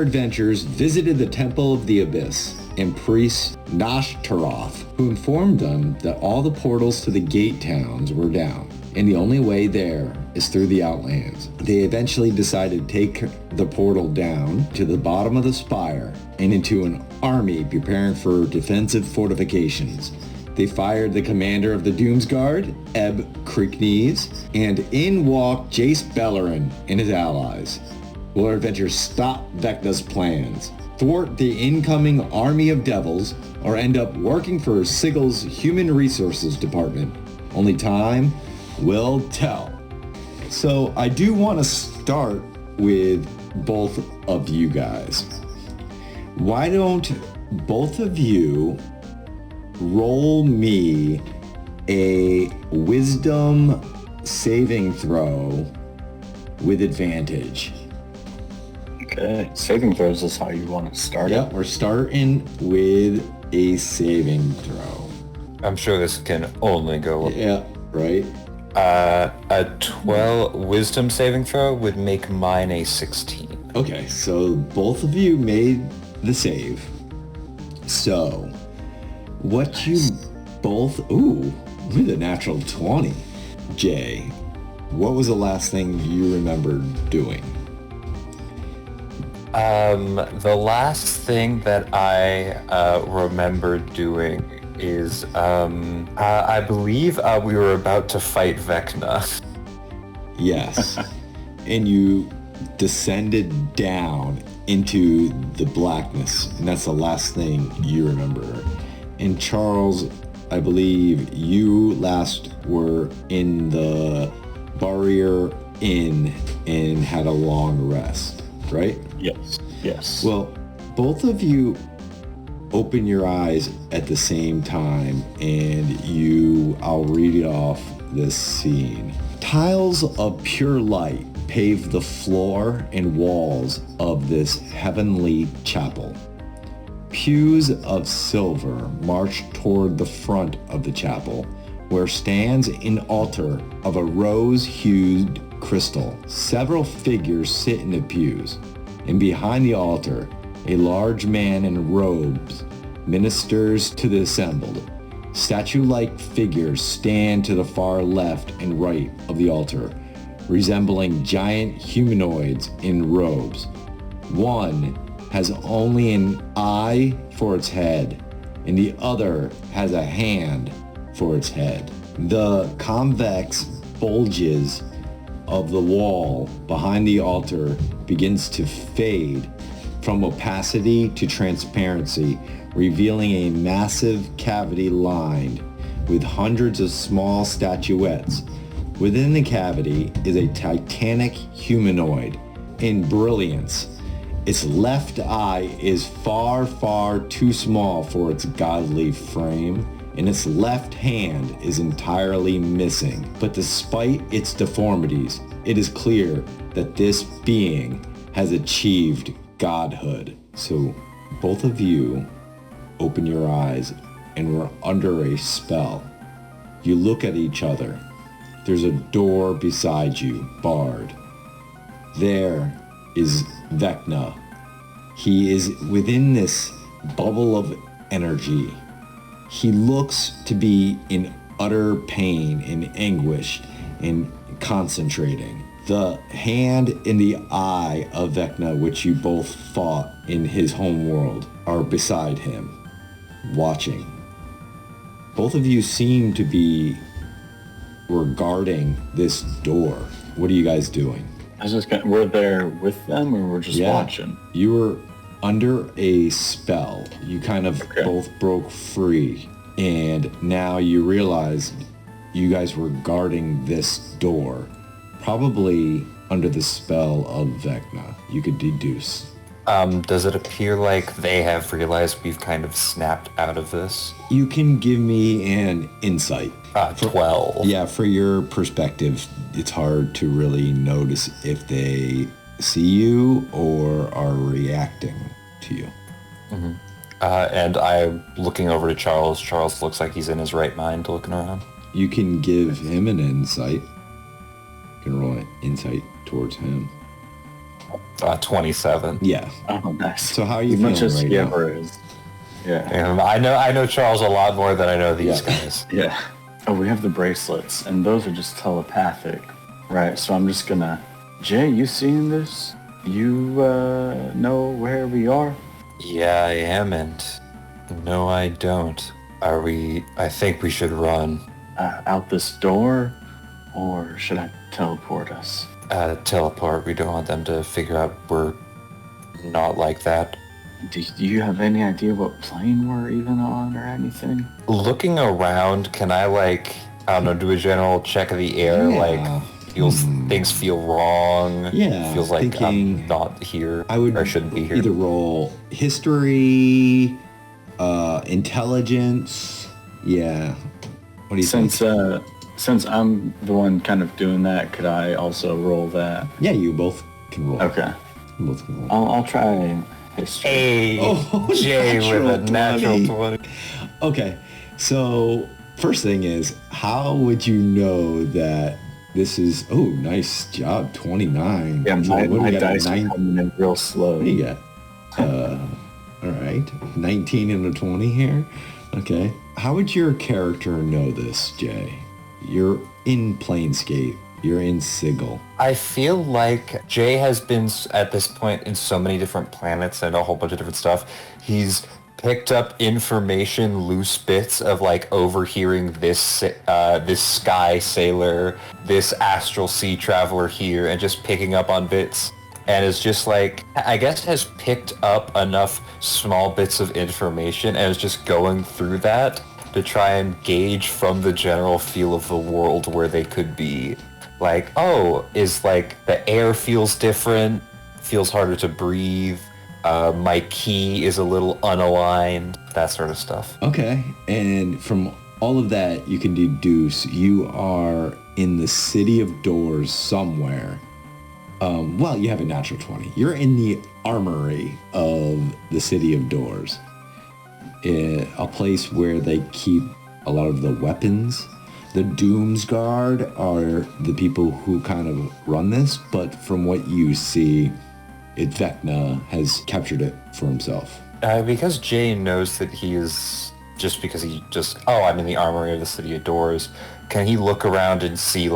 adventurers visited the Temple of the Abyss and priest Nashtaroth, who informed them that all the portals to the gate towns were down, and the only way there is through the Outlands. They eventually decided to take the portal down to the bottom of the spire and into an army preparing for defensive fortifications. They fired the commander of the Doomsguard, Ebb Creeknees, and in walked Jace Bellerin and his allies. Will our adventurers stop Vecna's plans, thwart the incoming army of devils, or end up working for Sigel's Human Resources Department? Only time will tell. So I do want to start with both of you guys. Why don't both of you roll me a wisdom saving throw with advantage? Okay, saving throws is how you want to start it. Yep, we're starting with a saving throw. I'm sure this can only go up. Yeah, right. A 12 wisdom saving throw would make mine a 16. Okay, so both of you made the save. So, what you both... Ooh, with a natural 20. Jay, what was the last thing you remembered doing? The last thing that I remember doing is, I believe we were about to fight Vecna. Yes. And you descended down into the blackness, and that's the last thing you remember. And Charles, I believe you last were in the Barrier Inn and had a long rest, right? Yes. Well, both of you open your eyes at the same time, and I'll read it off this scene. Tiles of pure light pave the floor and walls of this heavenly chapel. Pews of silver march toward the front of the chapel, where stands an altar of a rose-hued crystal. Several figures sit in the pews, and behind the altar, a large man in robes ministers to the assembled. Statue-like figures stand to the far left and right of the altar, resembling giant humanoids in robes. One has only an eye for its head, and the other has a hand for its head. The convex bulges of the wall behind the altar begins to fade from opacity to transparency, revealing a massive cavity lined with hundreds of small statuettes. Within the cavity is a titanic humanoid in brilliance. Its left eye is far, far too small for its godly frame, and its left hand is entirely missing. But despite its deformities, it is clear that this being has achieved godhood. So both of you open your eyes and we're under a spell. You look at each other. There's a door beside you, barred. There is Vecna. He is within this bubble of energy. He looks to be in utter pain and anguish and concentrating. The hand in the eye of Vecna, which you both fought in his home world, are beside him, watching. Both of you seem to be regarding this door. What are you guys doing? We're there with them, or we're just watching? You were under a spell. You kind of both broke free, and now you realize you guys were guarding this door, probably under the spell of Vecna. You could deduce. Does it appear like they have realized we've kind of snapped out of this? You can give me an insight. 12. Yeah, for your perspective, it's hard to really notice if they see you or are reacting to you. Mm-hmm. And I'm looking over to Charles. Charles looks like he's in his right mind looking around. You can give him an insight. You can roll an insight towards him. 27. Yeah. Oh, nice. So how are you As much feeling as right he now? ever is. Yeah. And I know Charles a lot more than I know these guys. Yeah. Oh, we have the bracelets, and those are just telepathic, right? So I'm just gonna... Jay, you seeing this? You know where we are? Yeah, I am, and no, I don't. I think we should run. Out this door? Or should I teleport us? Teleport. We don't want them to figure out we're not like that. Do you have any idea what plane we're even on or anything? Looking around, can I I don't know, do a general check of the air? Yeah. Things feel wrong. Yeah, Feels like thinking I'm not here. I would or shouldn't be here. either roll history, intelligence. Yeah. What do you think? Since I'm the one kind of doing that, could I also roll that? Yeah, you both can roll. Okay. You both can roll. I'll try history. Hey, Oh, Jay with a natural natural 20. Okay, so first thing is, how would you know that this is? Oh, nice job, 29. Yeah, So my what do you got, dice are coming in real slow. What do you got? All right, 19 and a 20 here. Okay, how would your character know this, Jay? You're in Planescape. You're in Sigil. I feel like Jay has been at this point in so many different planets and a whole bunch of different stuff. He's picked up information, loose bits of overhearing this sky sailor, this astral sea traveler here, and just picking up on bits. And is just I guess has picked up enough small bits of information and is just going through that to try and gauge from the general feel of the world where they could be. The air feels different, feels harder to breathe, my key is a little unaligned, that sort of stuff. Okay, and from all of that, you can deduce you are in the City of Doors somewhere. Well, you have a natural 20. You're in the armory of the City of Doors. A place where they keep a lot of the weapons. The Doomsguard are the people who kind of run this, but from what you see, Vecna has captured it for himself. Because Jay knows that he is, I'm in the armory of the City of Doors, can he look around and see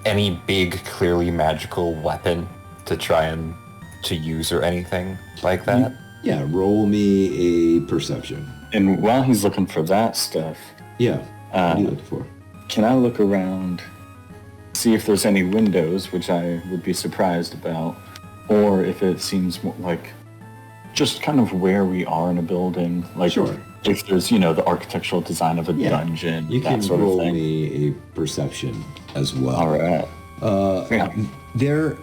any big, clearly magical weapon to try and to use or anything like that? Yeah, roll me a perception. And while he's looking for that stuff, Yeah, what are you looking for? can I look around, see if there's any windows, which I would be surprised about, or if it seems like just kind of where we are in a building, Sure. if there's, the architectural design of a dungeon, You can that sort of roll thing. me a perception as well. All right. There,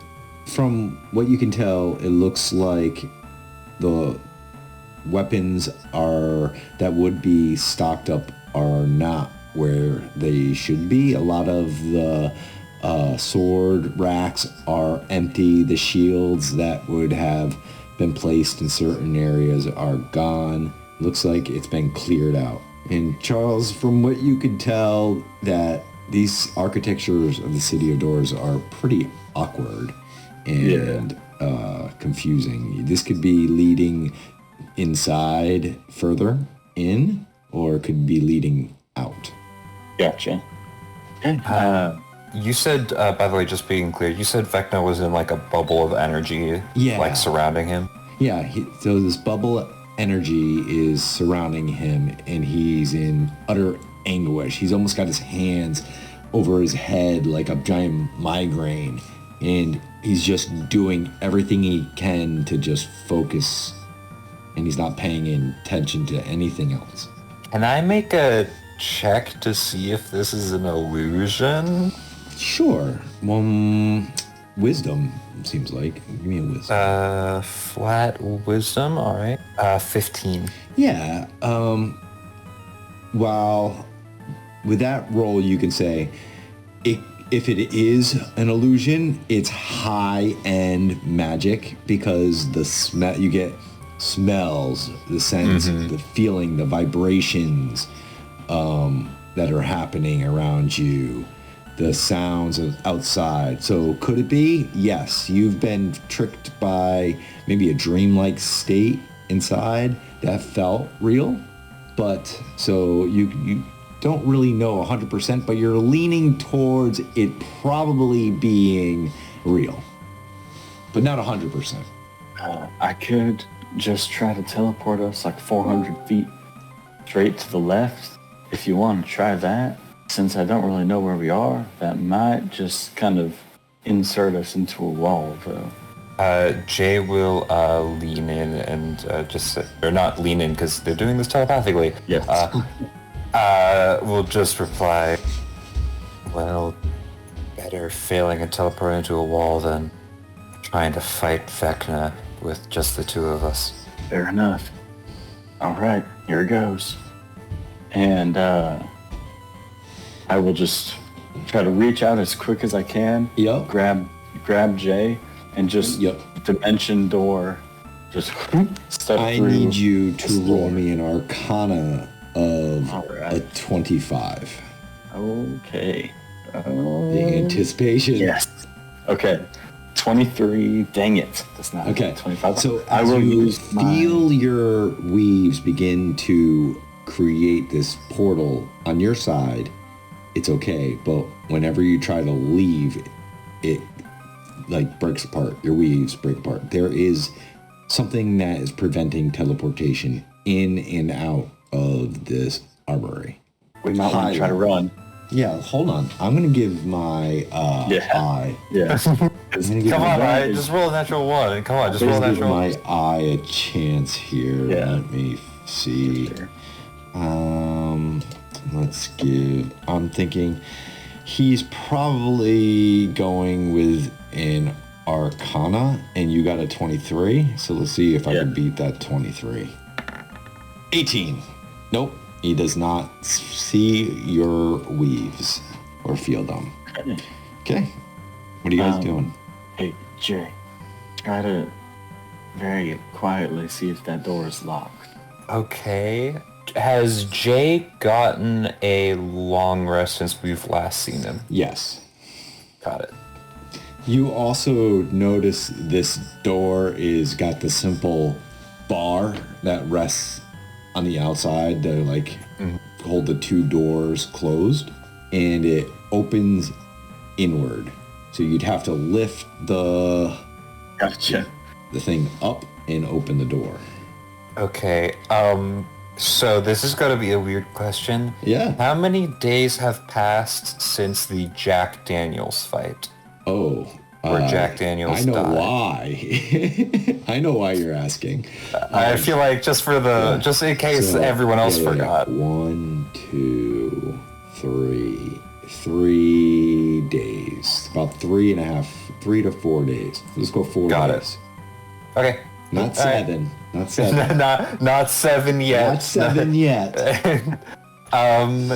from what you can tell, it looks like the weapons that would be stocked up are not where they should be. A lot of the sword racks are empty. The shields that would have been placed in certain areas are gone. Looks like it's been cleared out. And Charles, from what you could tell, that these architectures of the City of Doors are pretty awkward and confusing. This could be leading inside further in, or it could be leading out. Gotcha. Okay. You said, by the way, just being clear, you said Vecna was in a bubble of energy, surrounding him? Yeah, so this bubble energy is surrounding him, and he's in utter anguish. He's almost got his hands over his head like a giant migraine, and he's just doing everything he can to just focus, and he's not paying attention to anything else. Can I make a check to see if this is an illusion? Sure. Wisdom, seems like. Give me a wisdom. Flat wisdom, alright. 15. Yeah. While with that roll, you can say, if it is an illusion, it's high-end magic, because you get smells, the sense, the feeling, the vibrations that are happening around you. the sounds of outside. So could it be? Yes, you've been tricked by maybe a dreamlike state inside that felt real. But so you don't really know 100%, but you're leaning towards it probably being real, but not 100%. I could just try to teleport us like 400 feet straight to the left. If you want to try that, since I don't really know where we are, that might just kind of insert us into a wall, though. Jay will lean in and or not lean in because they're doing this telepathically. Yes. We'll just reply, well, better failing and teleporting into a wall than trying to fight Vecna with just the two of us. Fair enough. All right, here goes. And I will just try to reach out as quick as I can. Yep. Grab Jay and just dimension door. Just step I through. need you to roll me an Arcana of a 25. Okay. The anticipation. Yes. Okay. 23. Dang it. That's not Okay. 25. So I as will you use feel your weaves begin to create this portal on your side, it's okay. But whenever you try to leave, it like breaks apart. Your weaves break apart. There is something that is preventing teleportation in and out of this armory. We might want to try to run. Yeah, hold on. I'm gonna give my eye. Yeah. Come on, I just roll a natural one. Come on, just roll a Give natural one. my eye a chance here. Yeah. Let me see. Sure. Let's give. I'm thinking he's probably going with an Arcana, and you got a 23. So let's see if I can beat that 23. 18. Nope. He does not see your weaves or feel them. Okay. What are you guys doing? Hey, Jay. Try to very quietly see if that door is locked. Okay. Has Jay gotten a long rest since we've last seen him? Yes. Got it. You also notice this door is got the simple bar that rests on the outside to hold the two doors closed, and it opens inward. So you'd have to lift the thing up and open the door. Okay. So this is going to be a weird question. Yeah. How many days have passed since the Jack Daniels fight? Oh. Where Jack Daniels I know died. why. I know why you're asking. I feel like just in case everyone else forgot. 1, 2, 3. 3 days. About 3 to 4 days. Let's go 4 Got days. it. Okay. Not 7. Not 7. not 7 yet. Not 7 yet. And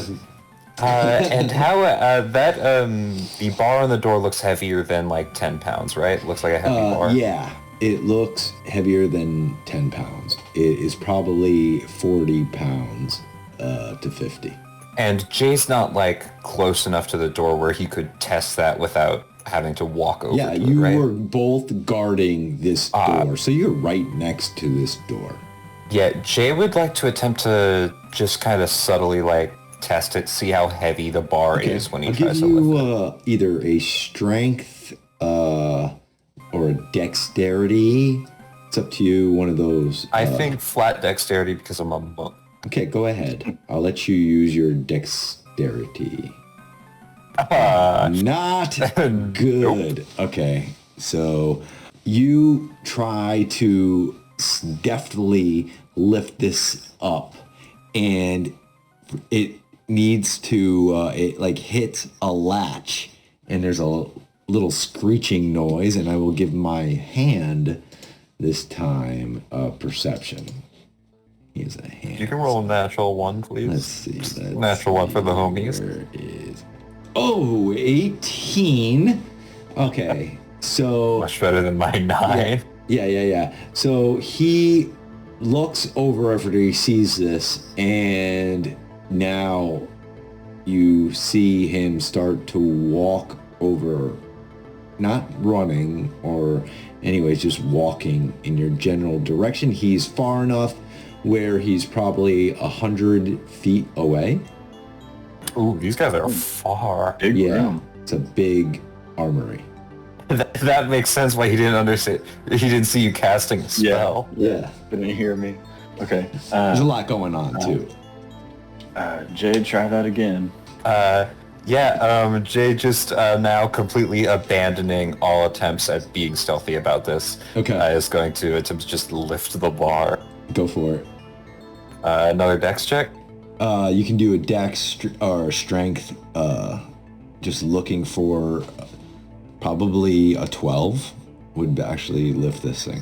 how the bar on the door looks heavier than like 10 pounds, right? Looks like a heavy bar. Yeah, it looks heavier than 10 pounds. It is probably 40 pounds to 50. And Jay's not like close enough to the door where he could test that without having to walk over to you it, right? were both guarding this door, so you're right next to this door. Yeah, Jay would like to attempt to just kind of subtly like test it, see how heavy the bar is when he tries to lift it. I'll give you either a strength or a dexterity. It's up to you, one of those. I think flat dexterity because I'm a monk. Okay, go ahead. I'll let you use your dexterity. Not good. Nope. Okay, so you try to deftly lift this up, and it needs to it hits a latch, and there's a little screeching noise, and I will give my hand this time perception. Here's a hand. You can roll a natural one, please. Let's see. Natural one for the homies. Where is... 18. Okay, so... Much better than my 9. Yeah. So he looks over after he sees this, and now you see him start to walk over, not running or anyways, just walking in your general direction. He's far enough where he's probably 100 feet away. Ooh, these guys are far. Big Yeah, room. it's a big armory. That makes sense why he didn't understand. He didn't see you casting a spell. Yeah. Didn't hear me. Okay. There's a lot going on too. Jade, try that again. Jay just now completely abandoning all attempts at being stealthy about this. Okay. Is going to attempt to just lift the bar. Go for it. Another dex check. You can do a dex or strength, just looking for probably a 12 would actually lift this thing.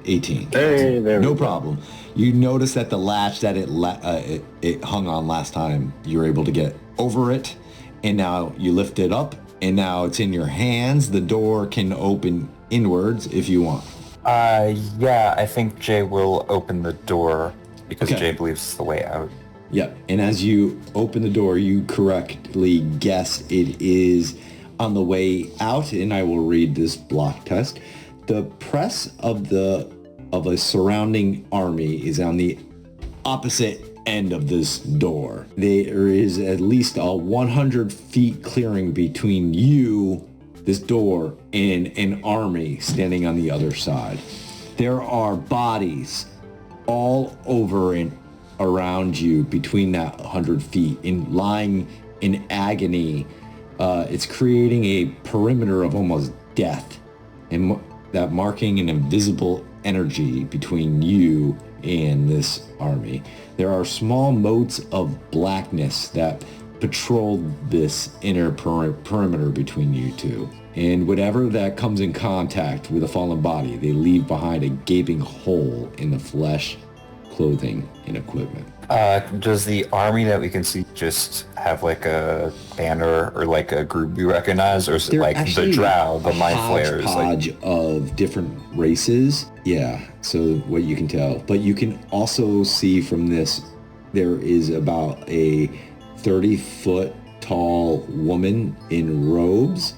18. Hey, there we No go. problem. You notice that the latch that it hung on last time, you were able to get over it, and now you lift it up, and now it's in your hands. The door can open inwards if you want. I think Jay will open the door because Okay. Jay believes it's the way out. Yep. And as you open the door, you correctly guess it is on the way out, and I will read this block test. The press of a surrounding army is on the opposite end of this door. There is at least a 100 feet clearing between you, this door, and an army standing on the other side. There are bodies all over and around you between that 100 feet, lying in agony. It's creating a perimeter of almost death, and that marking an invisible energy between you and this army. There are small motes of blackness that patrol this inner perimeter between you two. And whatever that comes in contact with a fallen body, they leave behind a gaping hole in the flesh, clothing, and equipment. Does the army that we can see just have like a banner or like a group we recognize, or is it They're like the actually drow, the a mind flayers? hodgepodge of different races. Yeah, so what you can tell. But you can also see from this, there is about a 30-foot tall woman in robes.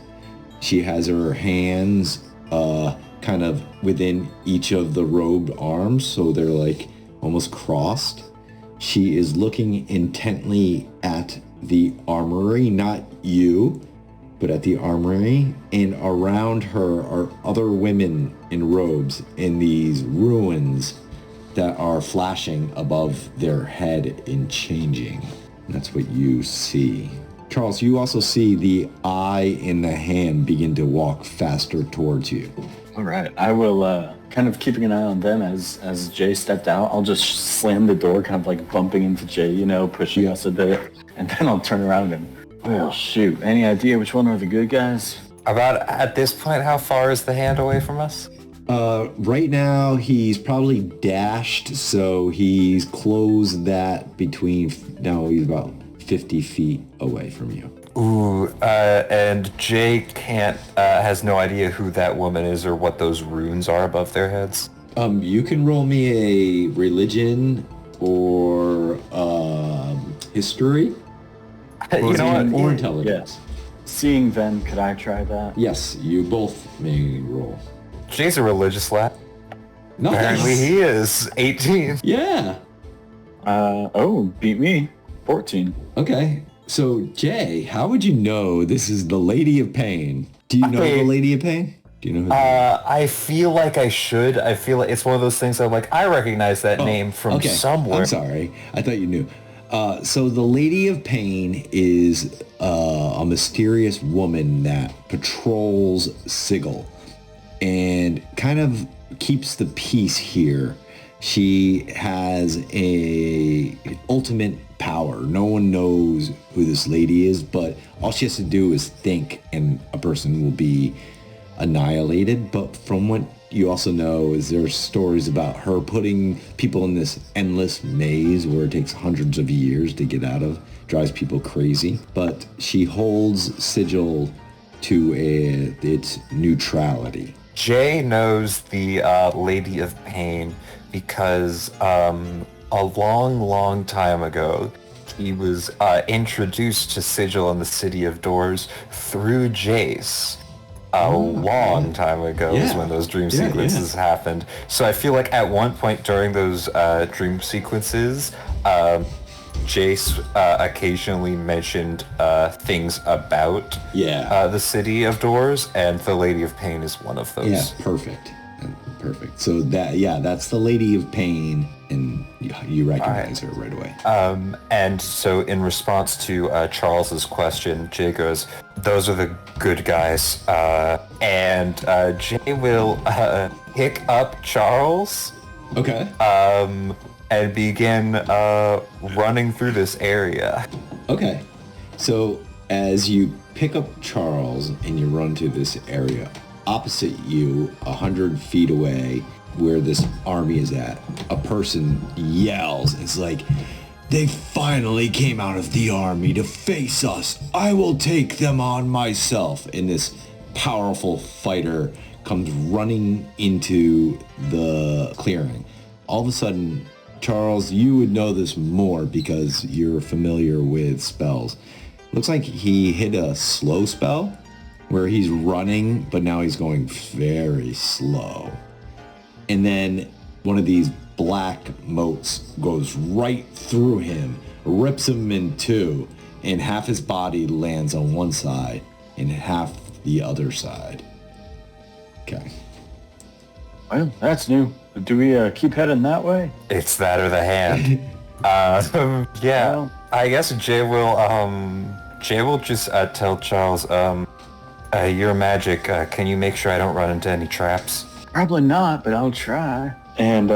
She has her hands kind of within each of the robed arms, so they're like almost crossed. She is looking intently at the armory, not you, but at the armory, and around her are other women in robes in these ruins that are flashing above their head and changing. That's what you see. Charles, you also see the eye in the hand begin to walk faster towards you. All right. I will, kind of keeping an eye on them as Jay stepped out. I'll just slam the door, kind of like bumping into Jay, pushing us a bit. And then I'll turn around and, well, shoot. Any idea which one are the good guys? About at this point, how far is the hand away from us? Right now, he's probably dashed, so he's closed that between, now he's about 50 feet away from you. Ooh, and Jay has no idea who that woman is or what those runes are above their heads. You can roll me a religion or history. You know what? Or intelligence. Yes. Seeing then, could I try that? Yes, you both may roll. Jay's a religious lad. Nice. Apparently he is 18. Yeah. Beat me. 14. Okay. So, Jay, how would you know this is the Lady of Pain? Do you know the Lady of Pain? Do you know who I feel like I should. I feel like it's one of those things I'm like, I recognize that name from somewhere. I'm sorry. I thought you knew. So the Lady of Pain is a mysterious woman that patrols Sigil and kind of keeps the peace here. She has a ultimate power. No one knows who this lady is, but all she has to do is think and a person will be annihilated. But from what you also know is there's stories about her putting people in this endless maze where it takes hundreds of years to get out of, drives people crazy. But she holds Sigil to its neutrality. Jay knows the Lady of Pain because a long, long time ago, he was introduced to Sigil in the City of Doors through Jace. A long time ago is when those dream sequences happened. So I feel like at one point during those dream sequences, Jace occasionally mentioned things about the City of Doors, and the Lady of Pain is one of those. Yeah, perfect. So that's the Lady of Pain, and you recognize her right away. And so in response to Charles's question, Jay goes, "Those are the good guys." And Jay will pick up Charles. Okay. And begin running through this area. Okay. So as you pick up Charles and you run to this area, opposite you, 100 feet away, where this army is at, a person yells. It's like, "They finally came out of the army to face us. I will take them on myself." And this powerful fighter comes running into the clearing. All of a sudden, Charles, you would know this more because you're familiar with spells. Looks like he hit a slow spell where he's running, but now he's going very slow. And then one of these black motes goes right through him, rips him in two, and half his body lands on one side and half the other side. Okay. Well, that's new. Do we keep heading that way? It's that or the hand. Yeah, well, I guess Jay will just tell Charles, your magic, can you make sure I don't run into any traps? Probably not, but I'll try. And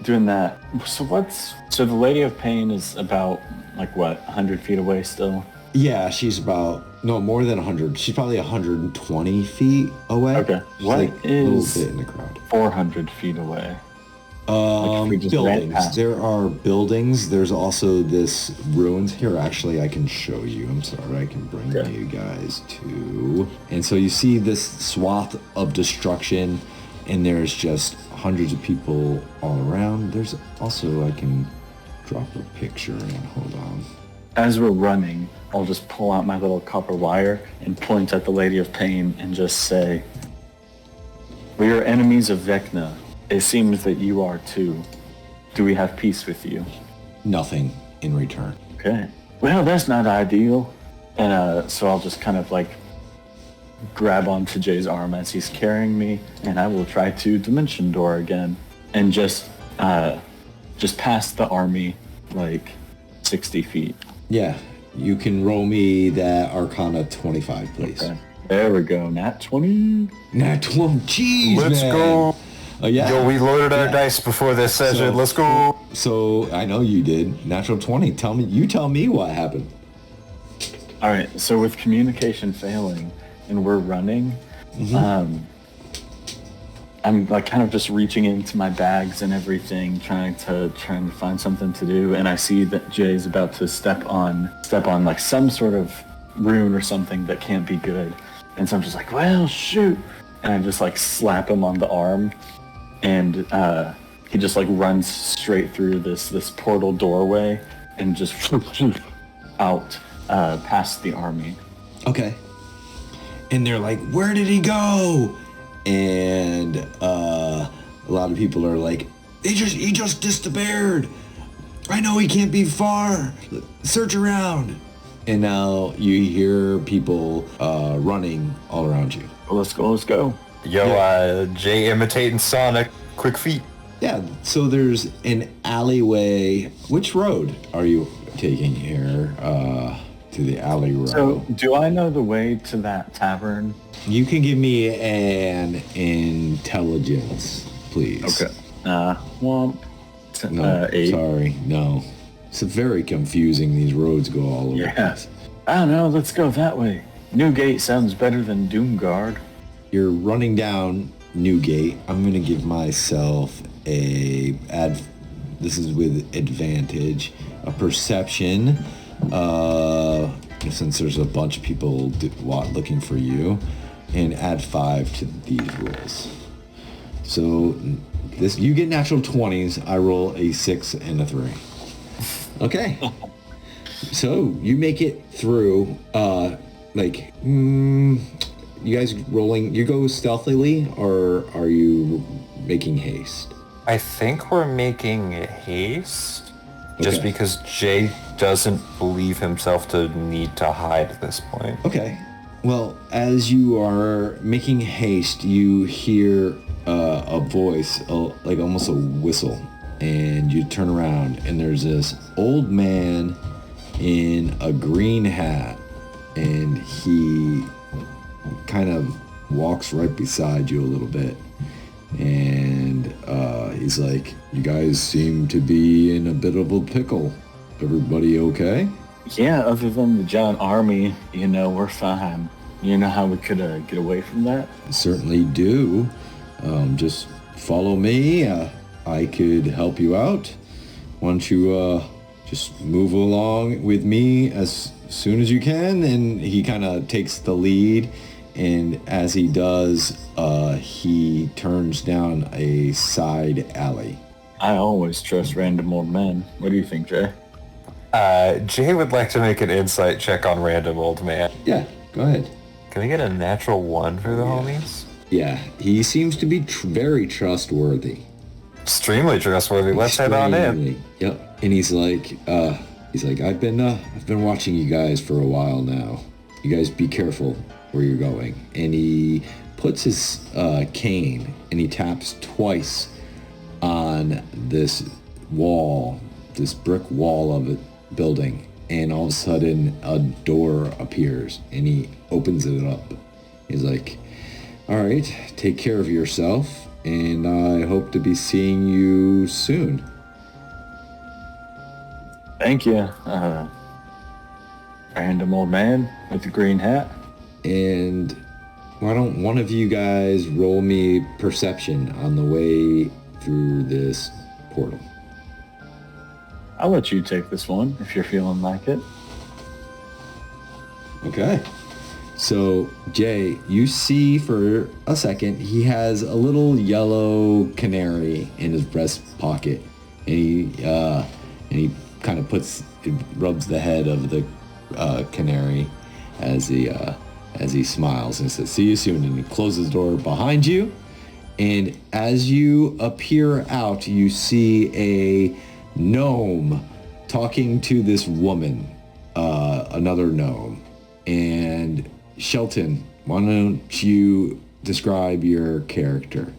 doing that. So the Lady of Pain is about, 100 feet away still? Yeah, she's more than 100. She's probably 120 feet away. Okay. She's a little bit in the crowd. 400 feet away? Buildings. There are buildings. There's also this ruins. Here, actually, I can show you. I'm sorry. I can bring you guys to. And so you see this swath of destruction, and there's just hundreds of people all around. There's also, I can drop a picture and hold on. As we're running, I'll just pull out my little copper wire and point at the Lady of Pain and just say, "We are enemies of Vecna. It seems that you are too. Do we have peace with you?" Nothing in return. Okay. Well, that's not ideal. And so I'll just kind of grab onto Jay's arm as he's carrying me, and I will try to dimension door again and just past the army 60 feet. Yeah. You can roll me that Arcana 25, please. Okay. There we go. Nat 20. Nat 20. Jeez, Let's go. Yo, we loaded our dice before this session. Let's go. So I know you did. Natural 20. Tell me what happened. All right. So with communication failing and we're running, I'm kind of just reaching into my bags and everything, trying to find something to do, and I see that Jay's about to step on some sort of rune or something that can't be good, and so I'm just well, shoot, and I just slap him on the arm, and he just runs straight through this portal doorway and just out past the army. Okay. And they're like, "Where did he go?" And a lot of people are like, he just disappeared. I know he can't be far. Search around. And now you hear people running all around you. Well, let's go. Yo, Jay imitating Sonic. Quick feet. Yeah, so there's an alleyway. Which road are you taking here? To the alley road. So, do I know the way to that tavern? You can give me an intelligence, please. Okay. No, 8. Sorry, no. It's very confusing. These roads go all over. Yes. I don't know. Let's go that way. Newgate sounds better than Doomguard. You're running down Newgate. I'm gonna give myself this is with advantage, a perception. Since there's a bunch of people looking for you, and add 5 to these rolls. So you get natural 20s. I roll a 6 and a 3. Okay. So you make it through, you guys rolling, you go stealthily or are you making haste? I think we're making haste just Okay. because Jay doesn't believe himself to need to hide at this point. Okay. Well, as you are making haste, you hear a voice, like almost a whistle, and you turn around, and there's this old man in a green hat, and he kind of walks right beside you a little bit, and he's like, "You guys seem to be in a bit of a pickle. Everybody okay?" Yeah, other than the giant army, we're fine. You know how we could get away from that? Certainly do. Just follow me. I could help you out. Why don't you just move along with me as soon as you can? And he kind of takes the lead. And as he does, he turns down a side alley. I always trust random old men. What do you think, Jay? Jay would like to make an insight check on random old man. Yeah, go ahead. Can we get a natural 1 for the homies? Yeah, he seems to be very trustworthy. Extremely trustworthy. Let's head on in. Extremely. Yep. And he's like, I've been watching you guys for a while now. You guys be careful where you're going. And he puts his cane and he taps twice on this wall, this brick wall of a building. And all of a sudden a door appears and he opens it up. He's like, "All right, take care of yourself, and I hope to be seeing you soon." Thank you, random old man with the green hat. And why don't one of you guys roll me perception on the way through this portal? I'll let you take this one if you're feeling like it. Okay. So, Jay, you see for a second, he has a little yellow canary in his breast pocket. And he kind of rubs the head of the canary as he smiles and says, "See you soon." And he closes the door behind you. And as you appear out, you see a gnome talking to this woman, another gnome. And Shelton, why don't you describe your character?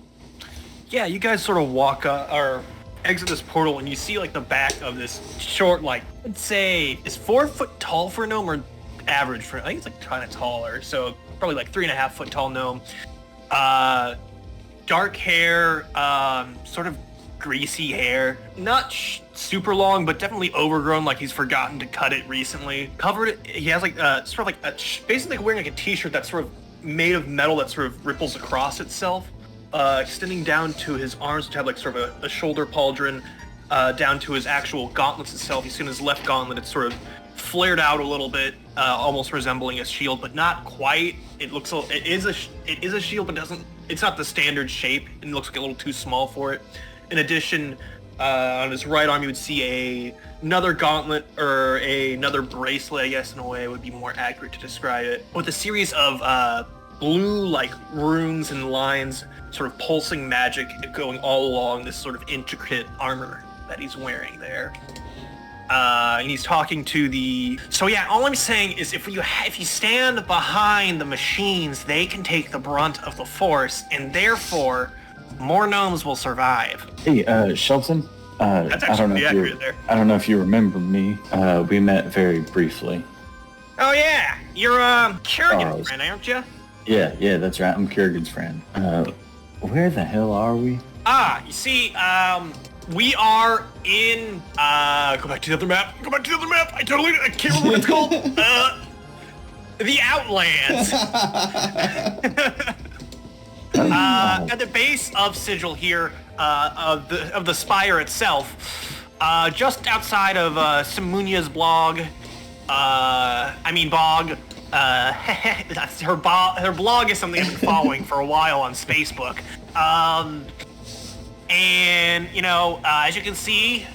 Yeah, you guys sort of walk or exit this portal, and you see like the back of this short, like I'd say, is 4 foot tall for a gnome or average for? I think it's like kind of taller, so probably like 3.5 foot tall gnome. Dark hair, sort of greasy hair, not super long, but definitely overgrown, like he's forgotten to cut it recently. He has like sort of like basically like wearing like a t-shirt that's sort of made of metal that sort of ripples across itself, extending down to his arms, which have like sort of a shoulder pauldron, down to his actual gauntlets itself. You see in his left gauntlet, it's sort of flared out a little bit, almost resembling a shield, but not quite. It is a shield, but it's not the standard shape, and it looks like a little too small for it. In addition, on his right arm, you would see another gauntlet, or another bracelet, I guess in a way would be more accurate to describe it, with a series of blue like runes and lines, sort of pulsing magic going all along this sort of intricate armor that he's wearing there. And he's talking to so yeah, all I'm saying is if you stand behind the machines, they can take the brunt of the force, and therefore more gnomes will survive. Hey, Shelton. That's actually accurate there. I don't know if you remember me. We met very briefly. Oh yeah, you're Kerrigan's friend, aren't you? Yeah, that's right. I'm Kerrigan's friend. Where the hell are we? You see, we are in go back to the other map. I can't remember what it's called. The Outlands. At the base of Sigil here, of the spire itself, just outside of Semunya's bog. Bog. That's her blog is something I've been following for a while on Facebook. And as you can see,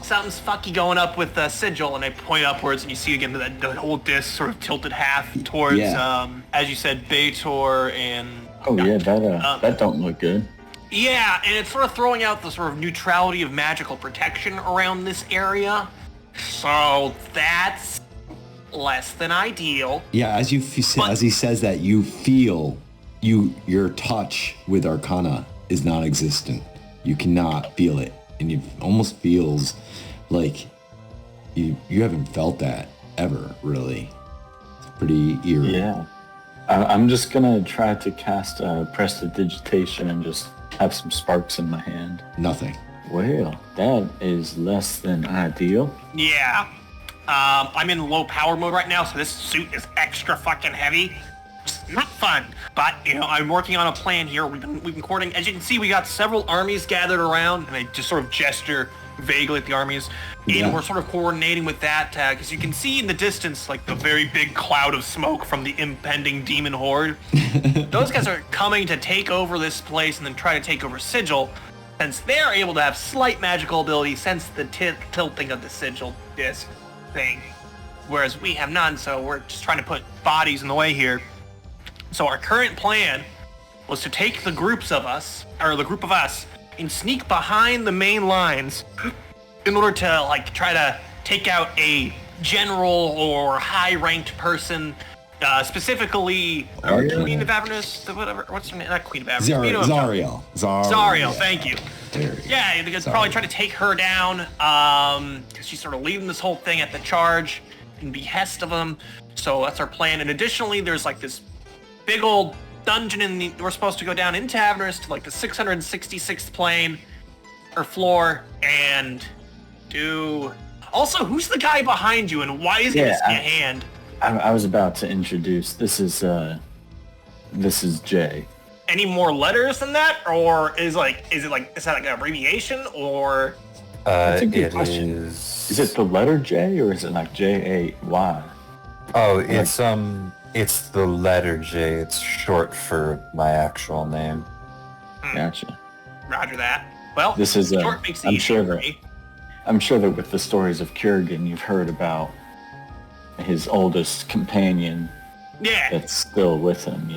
something's fucky going up with Sigil, and I point upwards, and you see again that the whole disc sort of tilted half towards, as you said, Baitor and... Oh yeah, that don't look good. Yeah, and it's sort of throwing out the sort of neutrality of magical protection around this area. So that's less than ideal. Yeah, as he says that, you feel your touch with Arcana is non-existent. You cannot feel it, and it almost feels like you haven't felt that ever, really. It's pretty eerie. Yeah. I'm just gonna try to cast Prestidigitation and just have some sparks in my hand. Nothing. Well, that is less than ideal. Yeah. I'm in low power mode right now, so this suit is extra fucking heavy. It's not fun, but, I'm working on a plan here. We've been courting. As you can see, we got several armies gathered around, and I just sort of gesture vaguely at the armies. And we're sort of coordinating with that, because you can see in the distance, like, the very big cloud of smoke from the impending demon horde. Those guys are coming to take over this place and then try to take over Sigil, since they're able to have slight magical ability since the tilting of the Sigil disc thing. Whereas we have none, so we're just trying to put bodies in the way here. So our current plan was to take the group of us, and sneak behind the main lines in order to, like, try to take out a general or high-ranked person, specifically Queen of Avernus, whatever, what's her name? Not Queen of Avernus. Zariel, thank you. Yeah, they're probably try to take her down, because she's sort of leading this whole thing at the charge in behest of them. So that's our plan. And additionally, there's like this big old dungeon we're supposed to go down into Avernus to like the 666th plane or floor and do... Also, who's the guy behind you and why is he missing a hand? I was about to introduce. This is Jay. Any more letters than that, or is that like an abbreviation, or? That's a good question. Is it the letter J or is it like J-A-Y? Oh, it's the letter J. It's short for my actual name. Gotcha. Roger that. Well, this is short makes it I'm sure that with the stories of Kurgan, you've heard about his oldest companion. Yeah. That's still with him,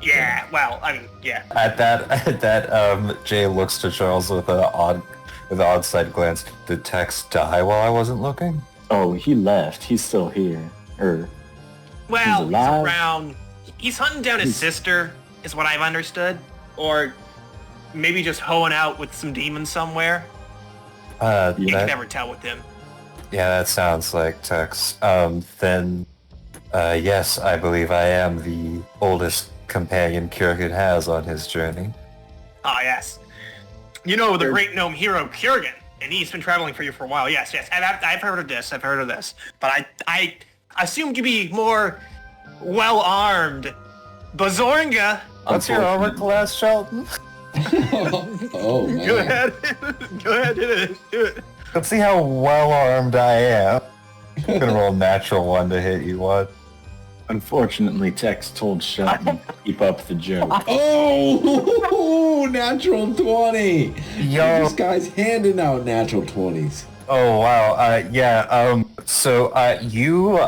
Yeah. Well, I mean, yeah. At that, Jay looks to Charles with an odd side glance. Did Tex die while I wasn't looking? Oh, he left. He's still here. Well, he's around. He's hunting down his sister, is what I've understood. Or maybe just hoeing out with some demons somewhere. You can never tell with him. Yeah, that sounds like Tex. Then, yes, I believe I am the oldest companion Kurgan has on his journey. Ah, yes. The great gnome hero Kurgan, and he's been traveling for you for a while. Yes. I've heard of this. But I assumed you'd be more well-armed. Bazorga! What's your armor class, Shelton? Oh, man. Go ahead. Do it. Let's see how well-armed I am. I'm gonna roll a natural 1 to hit you, what? Unfortunately, Tex told Shelton to keep up the joke. Oh, natural 20. Yo. This guy's handing out natural 20s. Oh, wow. So you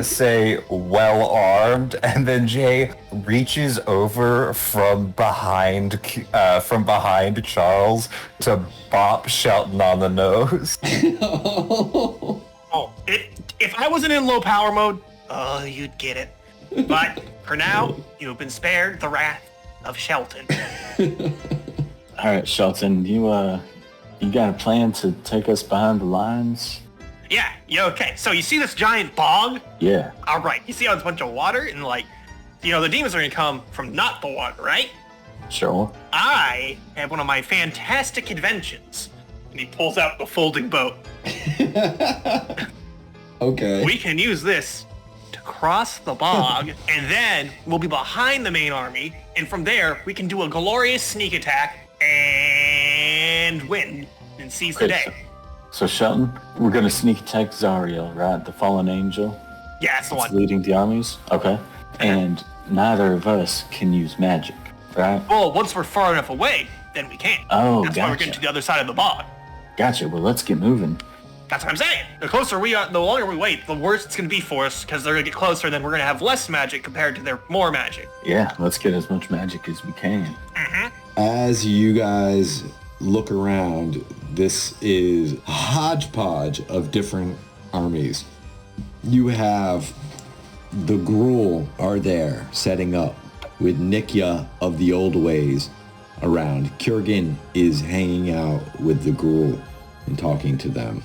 say well-armed, and then Jay reaches over from behind Charles to bop Shelton on the nose. Oh, if I wasn't in low power mode, you'd get it. But for now, you've been spared the wrath of Shelton. All right, Shelton, you got a plan to take us behind the lines? Yeah, okay. So you see this giant bog? Yeah. All right. You see how there's a bunch of water and the demons are gonna come from not the water, right? Sure. I have one of my fantastic inventions. And he pulls out the folding boat. Okay. We can use this to cross the bog, and then we'll be behind the main army, and from there we can do a glorious sneak attack and win and seize the day. So Shelton, we're gonna sneak attack Zariel, right? The fallen angel. Yeah, that's the one. Leading the armies. Okay. And neither of us can use magic, right? Well, once we're far enough away, then we can. Oh, That's why we're getting to the other side of the bog. Gotcha. Well, let's get moving. That's what I'm saying. The closer we are, the longer we wait, the worse it's going to be for us, because they're going to get closer, then we're going to have less magic compared to their more magic. Yeah, let's get as much magic as we can. As you guys look around, this is a hodgepodge of different armies. You have the Gruul are there setting up with Nikya of the Old Ways around. Kurgan is hanging out with the Gruul and talking to them.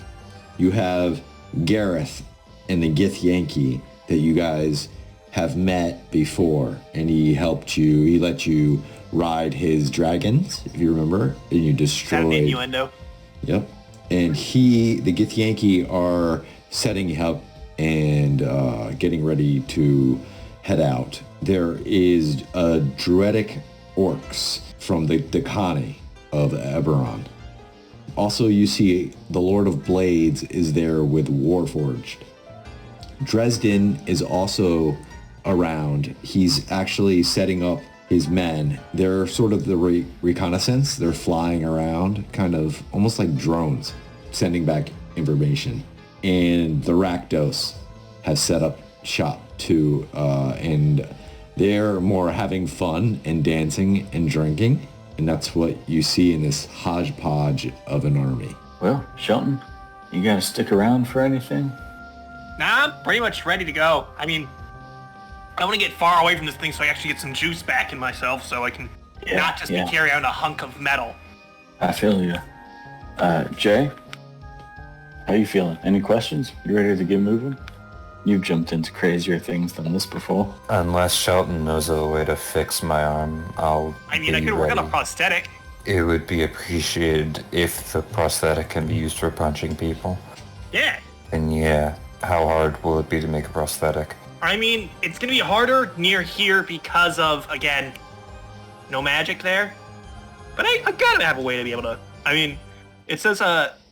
You have Gareth and the Githyanki that you guys have met before, and he helped you. He let you ride his dragons, if you remember, and you destroyed. Kind of innuendo. Yep. And the Githyanki are setting up and getting ready to head out. There is Druidic orcs from the Khani of Eberron. Also, you see the Lord of Blades is there with Warforged. Dresden is also around. He's actually setting up his men. They're sort of the reconnaissance. They're flying around, kind of almost like drones, sending back information. And the Rakdos has set up shop too, and they're more having fun and dancing and drinking. And that's what you see in this hodgepodge of an army. Well, Shelton, you gotta stick around for anything? Nah, I'm pretty much ready to go. I mean, I want to get far away from this thing so I actually get some juice back in myself, so I can not just be carrying around a hunk of metal. I feel you. Jay, how you feeling? Any questions? You ready to get moving? You've jumped into crazier things than this before. Unless Shelton knows of a way to fix my arm, I could work on a prosthetic. It would be appreciated if the prosthetic can be used for punching people. Yeah. And yeah, how hard will it be to make a prosthetic? I mean, it's going to be harder near here because of, again, no magic there. But I gotta have a way to be able to... I mean, it says,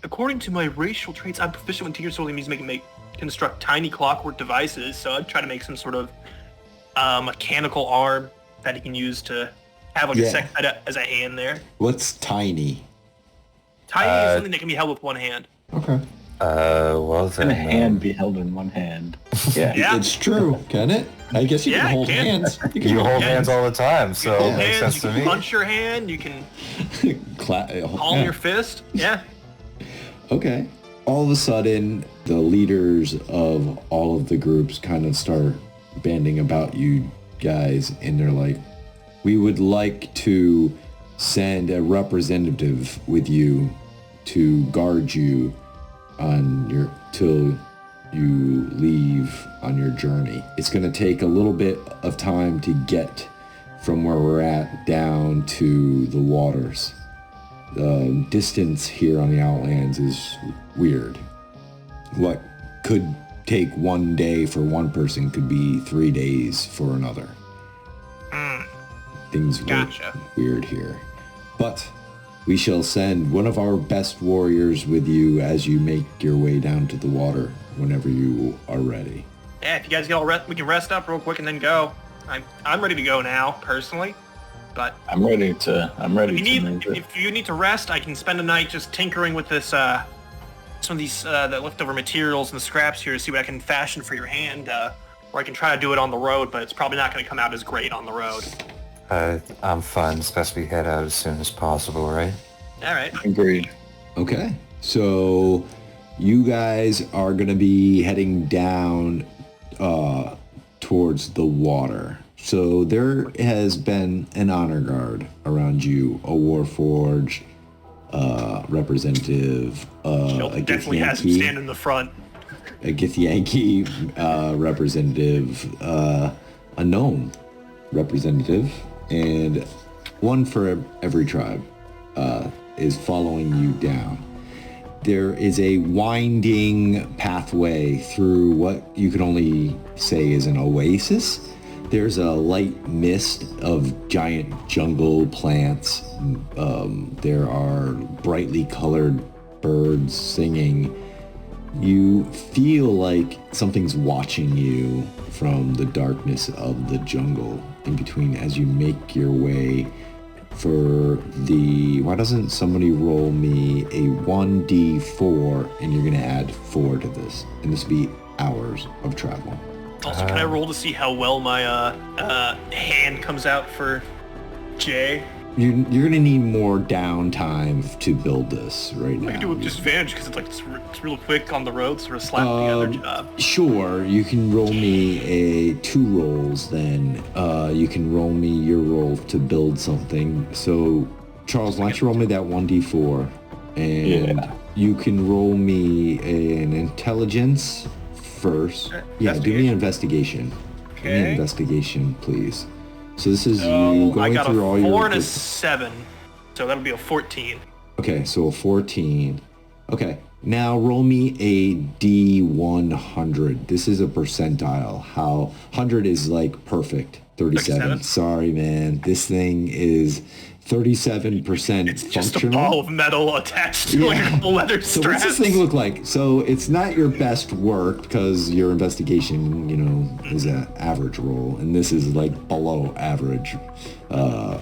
according to my racial traits, I'm proficient with Tinker means construct tiny clockwork devices, so I'd try to make some sort of mechanical arm that he can use to have like a second as a hand there. What's tiny? Tiny is something that can be held with one hand. Okay. Well then... Can a hand be held in one hand? Yeah. It's true, can it? I guess you can hold hands. You hold hands all the time, so it makes sense to me. You can punch your hand, you can palm your fist. Yeah. Okay. All of a sudden, the leaders of all of the groups kind of start banding about you guys, and they're like, we would like to send a representative with you to guard you till you leave on your journey. It's going to take a little bit of time to get from where we're at down to the waters. The distance here on the Outlands is weird. What could take one day for one person could be 3 days for another. Things work weird here. But we shall send one of our best warriors with you as you make your way down to the water whenever you are ready. Yeah, if you guys get all we can rest up real quick and then go. I'm ready to go now, personally. But I'm ready to if you need to rest, I can spend a night just tinkering with this some of these the leftover materials and the scraps here to see what I can fashion for your hand, or I can try to do it on the road, but it's probably not going to come out as great on the road. I'm fine. It's best we head out as soon as possible, right? All right. Agreed. Okay. So you guys are going to be heading down towards the water. So there has been an honor guard around you, a Warforged representative, a definitely has him stand in the front. A Githyanki representative, a gnome representative, and one for every tribe is following you down. There is a winding pathway through what you can only say is an oasis. There's a light mist of giant jungle plants. There are brightly colored birds singing. You feel like something's watching you from the darkness of the jungle in between as you make your way why doesn't somebody roll me a 1d4 and you're gonna add 4 to this, and this will be hours of travel. Also, can I roll to see how well my hand comes out for Jay? You're gonna need more downtime to build this right now. I can do it with disadvantage because it's real quick on the road, sort of slap the other job. Sure, you can roll me 2 rolls then. You can roll me your roll to build something. So, Charles, why don't you roll me that 1d4? And you can roll me an intelligence first. Yeah, do me an investigation. Okay. Give me an investigation, please. So this is you going I got through a all 4 your... and a 7, so that'll be a 14. Okay, so a 14. Okay, now roll me a D100. This is a percentile. How 100 is like perfect. 37. Sorry, man. This thing is 37% It's just a functional. ball of metal attached to like a couple leather So straps. what's this thing look like? So it's not your best work because your investigation, is an average roll, and this is like below average.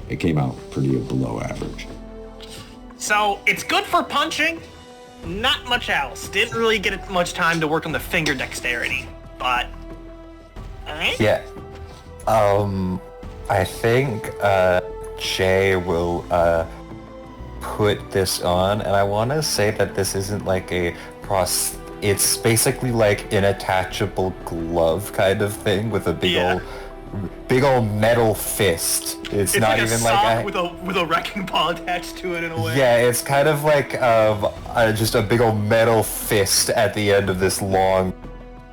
It came out pretty below average. So it's good for punching, not much else. Didn't really get much time to work on the finger dexterity, but... Alright? Yeah. I think Jay will put this on, and I want to say that this isn't like it's basically like an attachable glove kind of thing with a big old metal fist. It's not like even a like sock with a wrecking ball attached to it in a way. Yeah, it's kind of like just a big old metal fist at the end of this long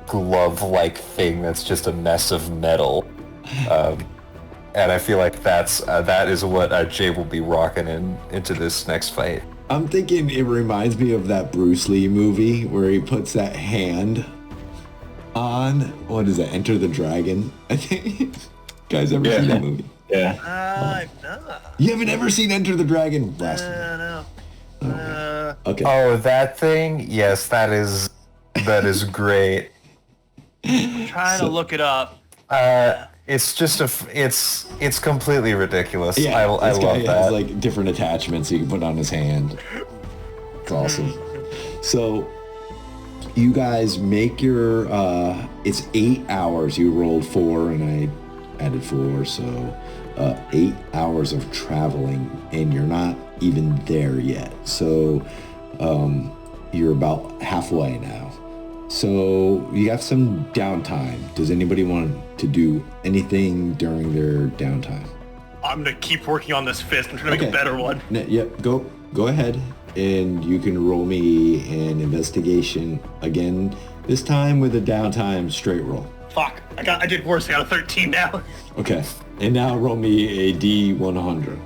glove-like thing that's just a mess of metal. And I feel like that is what Jay will be rocking into this next fight. I'm thinking it reminds me of that Bruce Lee movie where he puts that hand on, what is that, Enter the Dragon, I think. Guys ever seen that movie? Yeah. No. You haven't ever seen Enter the Dragon? No. Okay. Oh, that thing? Yes, that is great. I'm trying to look it up. It's just it's completely ridiculous. Yeah, I love guy that. has like different attachments he can put on his hand. It's awesome. So you guys make your it's 8 hours. You rolled 4 and I added 4, so 8 hours of traveling, and you're not even there yet. So you're about halfway now. So you have some downtime. Does anybody want to do anything during their downtime? I'm gonna keep working on this fist. I'm trying to make a better one. Yep, go ahead, and you can roll me an investigation again. This time with a downtime straight roll. Fuck, I did worse. I got a 13 now. Okay, and now roll me a D100.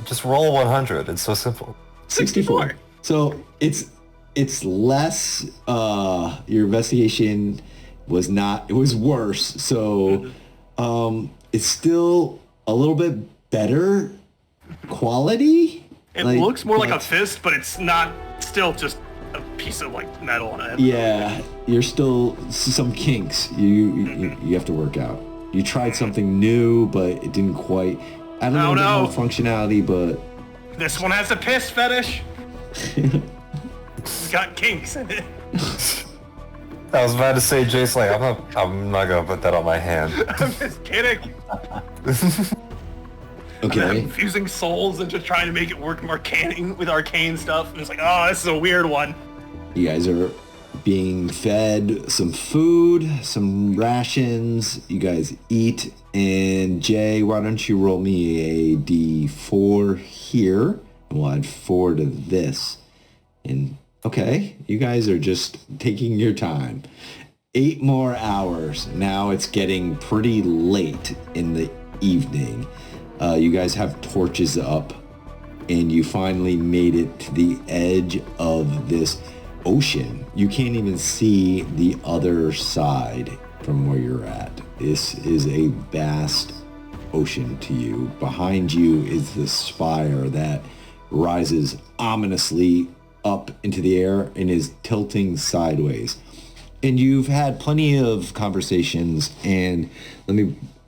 Just roll 100. It's so simple. 64. So it's less. Your investigation was not. It was worse. So it's still a little bit better quality. It looks more like a fist, but it's not. Still just a piece of like metal on it. Yeah, you're still some kinks. You have to work out. You tried something new, but it didn't quite. I don't know more functionality, but this one has a piss fetish. It's got kinks in it. I was about to say, Jace, like I'm not gonna put that on my hand. I'm just kidding. okay. I'm infusing souls into trying to make it work with arcane stuff, and it's like, oh, this is a weird one. You guys are being fed some food, some rations. You guys eat, and Jay, why don't you roll me a D4 here, and we'll add 4 to this. And okay, you guys are just taking your time. 8 more hours. Now it's getting pretty late in the evening. You guys have torches up, and you finally made it to the edge of this ocean. You can't even see the other side from where you're at. This is a vast ocean to you. Behind you is the spire that rises ominously up into the air and is tilting sideways. And you've had plenty of conversations, and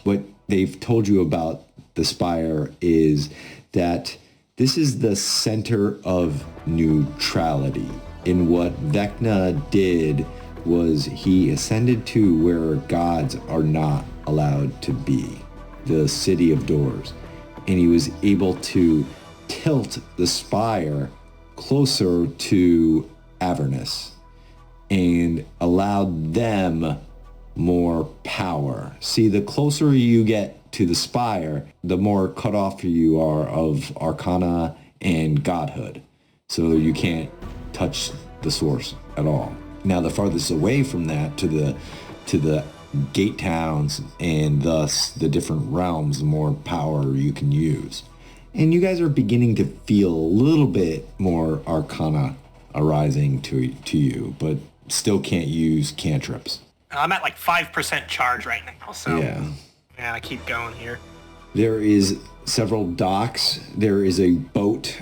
what they've told you about the spire is that this is the center of neutrality. And what Vecna did was he ascended to where gods are not allowed to be, the City of Doors. And he was able to tilt the spire closer to Avernus and allowed them more power. See, the closer you get to the spire, the more cut off you are of arcana and godhood. So you can't touch the source at all. Now, the farthest away from that to the gate towns and thus the different realms, the more power you can use. And you guys are beginning to feel a little bit more arcana arising to you, but still can't use cantrips. I'm at like 5% charge right now, so Yeah. I keep going here. There is several docks. There is a boat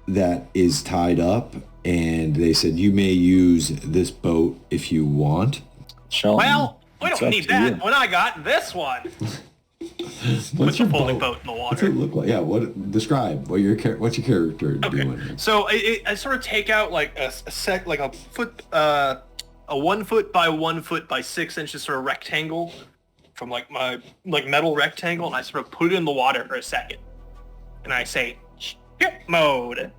that is tied up, and they said you may use this boat if you want. Sheldon, Well, we it's don't up need to that you. when I got this one. What's With your the folding boat in the What's water. it look like? Yeah. Describe what's your character doing? Okay, so I sort of take out like a 1 foot by 1 foot by 6 inches sort of rectangle from like my metal rectangle, and I sort of put it in the water for a second, and I say ship mode,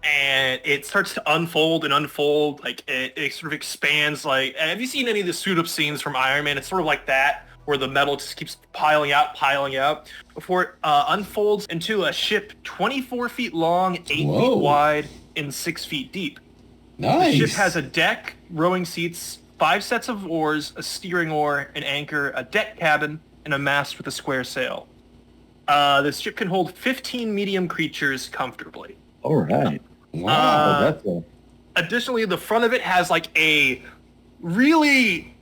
and it starts to unfold and unfold. Like it sort of expands. Like, have you seen any of the suit up scenes from Iron Man? It's sort of like that, where the metal just keeps piling out before it unfolds into a ship 24 feet long, 8 Whoa. feet wide, and 6 feet deep. Nice. The ship has a deck, rowing seats, 5 sets of oars, a steering oar, an anchor, a deck cabin, and a mast with a square sail. This ship can hold 15 medium creatures comfortably. All right. Wow. That's a Additionally, the front of it has like a really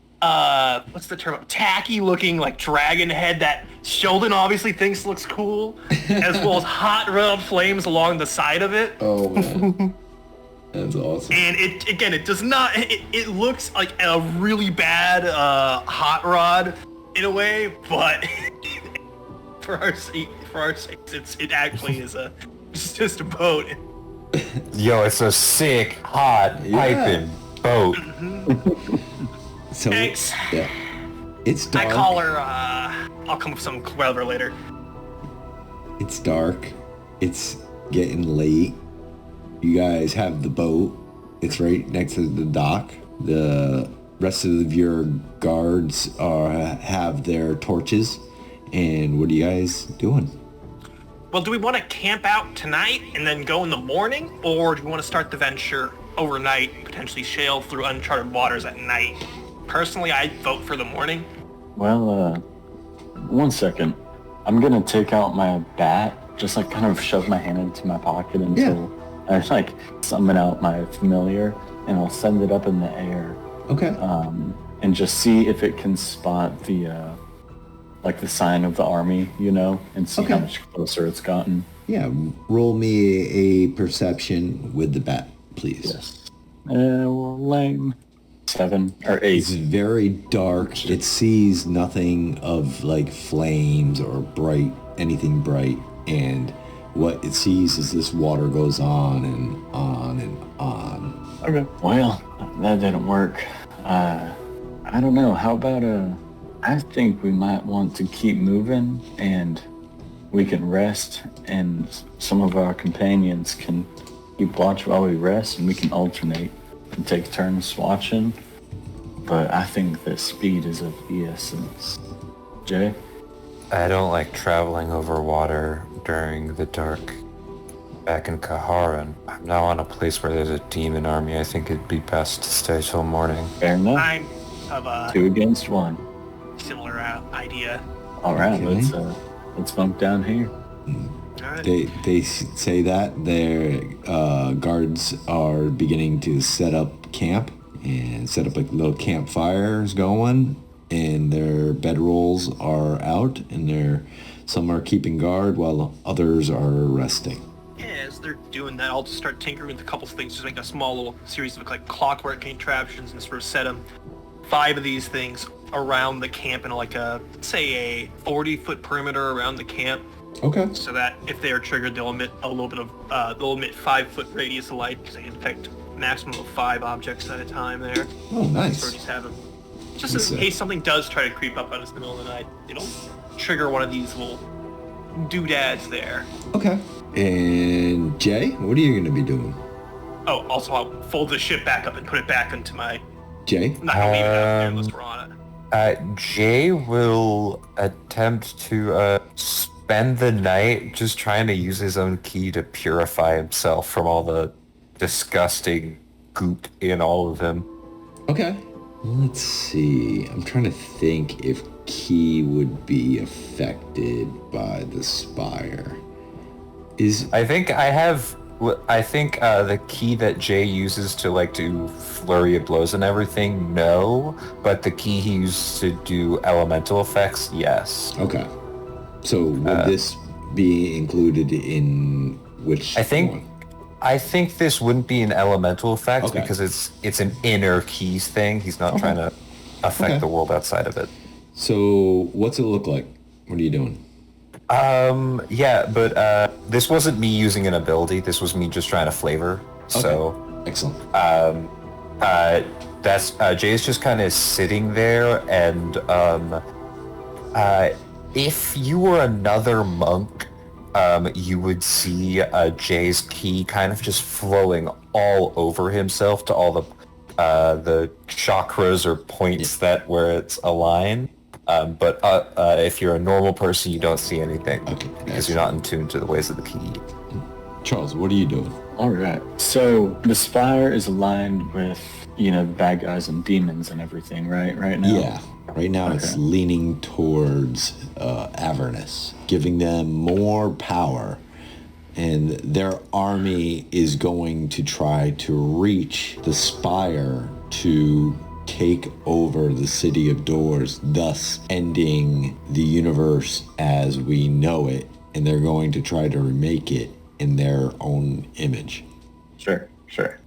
what's the term? Tacky looking like dragon head that Sheldon obviously thinks looks cool, as well as hot rod flames along the side of it. Oh man. That's awesome. And it does not. It looks like a really bad hot rod in a way, but for our sake, it actually is it's just a boat. Yo, it's a sick, hot, piping boat. So Thanks. yeah, it's dark. I call her. I'll come up with some clever later. It's dark. It's getting late. You guys have the boat. It's right next to the dock. The rest of your guards have their torches. And what are you guys doing? Well, do we want to camp out tonight and then go in the morning, or do we want to start the venture overnight and potentially sail through uncharted waters at night? Personally, I'd vote for the morning. Well, 1 second. I'm gonna take out my bat, just like kind of shove my hand into my pocket until I like summon out my familiar, and I'll send it up in the air. Okay. And just see if it can spot the like the sign of the army, and see how Okay. much closer it's gotten. Yeah, roll me a perception with the bat, please. Yes. Lame. 7 or 8. It's very dark. It sees nothing of like flames or anything bright. And what it sees is this water goes on and on and on. Okay. Well, that didn't work. I don't know. How about I think we might want to keep moving, and we can rest, and some of our companions can keep watch while we rest, and we can alternate and take turns watching. But I think that speed is of the essence. Jay? I don't like traveling over water during the dark. Back in Kaharan, I'm now on a place where there's a demon army. I think it'd be best to stay till morning. Fair enough. I'm of a 2 against 1. similar idea. All right, Okay. let's bump down here. All right. They say that their guards are beginning to set up camp and set up like little campfires going, and their bedrolls are out, and some are keeping guard while others are resting. Yeah, as they're doing that, I'll just start tinkering with a couple of things, just make a small little series of like clockwork contraptions and sort of set them 5 of these things around the camp in like let's say a 40-foot perimeter around the camp. Okay. so that if they are triggered, they'll emit a little bit of they'll emit 5-foot radius of light because they can affect maximum of 5 objects at a time. There. Oh, nice. So just have them. Just That's in it. case something does try to creep up on us in the middle of the night, it'll trigger one of these little doodads there. Okay. And Jay, what are you going to be doing? Oh, also I'll fold the ship back up and put it back into my. Jay? I'm not gonna leave it out there unless we're on it. Jay will attempt to spend the night just trying to use his own key to purify himself from all the disgusting goop in all of him. Okay. Let's see. I'm trying to think if Key would be affected by the spire. I think the key that Jay uses to like do flurry of blows and everything, no. But the key he used to do elemental effects, yes. Okay. So would this be included in which one? I think this wouldn't be an elemental effect because it's an inner keys thing. He's not trying to affect the world outside of it. So what's it look like? What are you doing? But this wasn't me using an ability. This was me just trying to flavor. Okay. So excellent. that's Jay's just kind of sitting there, and if you were another monk, you would see Jay's key kind of just flowing all over himself to all the chakras or points that where it's aligned. But if you're a normal person, you don't see anything because you're not in tune to the ways of the key. Charles, what are you doing? All right. So the spire is aligned with, the bad guys and demons and everything, right? Right now? Yeah. Right now it's leaning towards Avernus, giving them more power. And their army is going to try to reach the spire to take over the City of Doors, thus ending the universe as we know it. And they're going to try to remake it in their own image. Sure.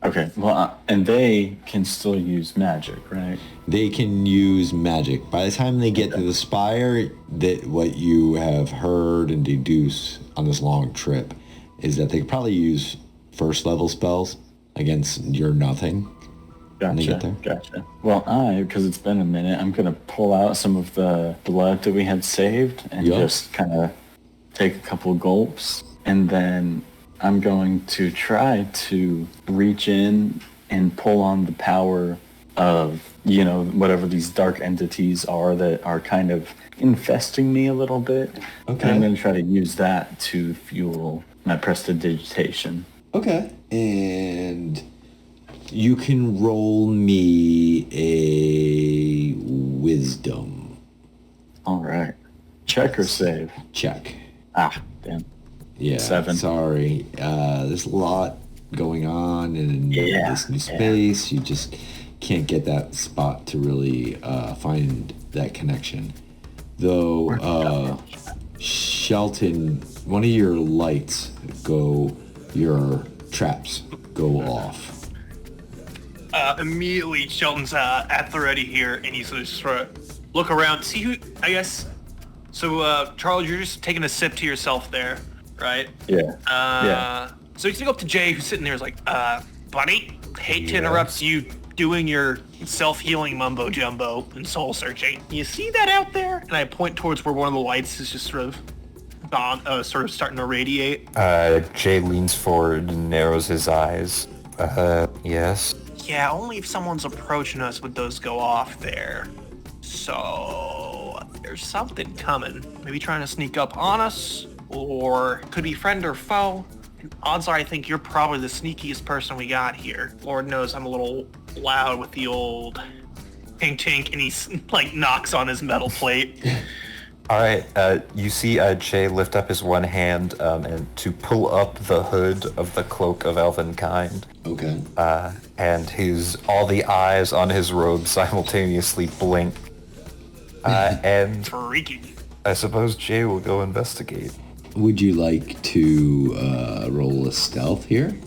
Okay, well, and they can still use magic, right? They can use magic. By the time they get to the spire, that what you have heard and deduce on this long trip is that they could probably use first level spells against your nothing. When they get there. Gotcha. Well, because it's been a minute, I'm going to pull out some of the blood that we had saved and just kind of take a couple gulps. And then I'm going to try to reach in and pull on the power of, whatever these dark entities are that are kind of infesting me a little bit. Okay. And I'm going to try to use that to fuel my prestidigitation. Okay. And you can roll me a wisdom. All right. Check or save? Check. Damn. Yeah, 7. Sorry. There's a lot going on in this new space. You just can't get that spot to really find that connection. Though, Shelton, one of your lights your traps go off. Immediately, Shelton's at the ready here, and he's just sort of look around, see who, I guess. So, Charles, you're just taking a sip to yourself there, right? Yeah. So he's gonna go up to Jay, who's sitting there, is like, buddy, hate to interrupt you doing your self-healing mumbo jumbo and soul searching. You see that out there? And I point towards where one of the lights is just sort of gone, sort of starting to radiate. Jay leans forward and narrows his eyes. Yes. Yeah, only if someone's approaching us would those go off there. So there's something coming. Maybe trying to sneak up on us, or could be friend or foe. And odds are I think you're probably the sneakiest person we got here. Lord knows I'm a little loud with the old tink tink, and he knocks on his metal plate. All right, you see Jay lift up his one hand and to pull up the hood of the cloak of elvenkind. Okay. And all the eyes on his robe simultaneously blink. And Freaky. I suppose Jay will go investigate. Would you like to roll a stealth here?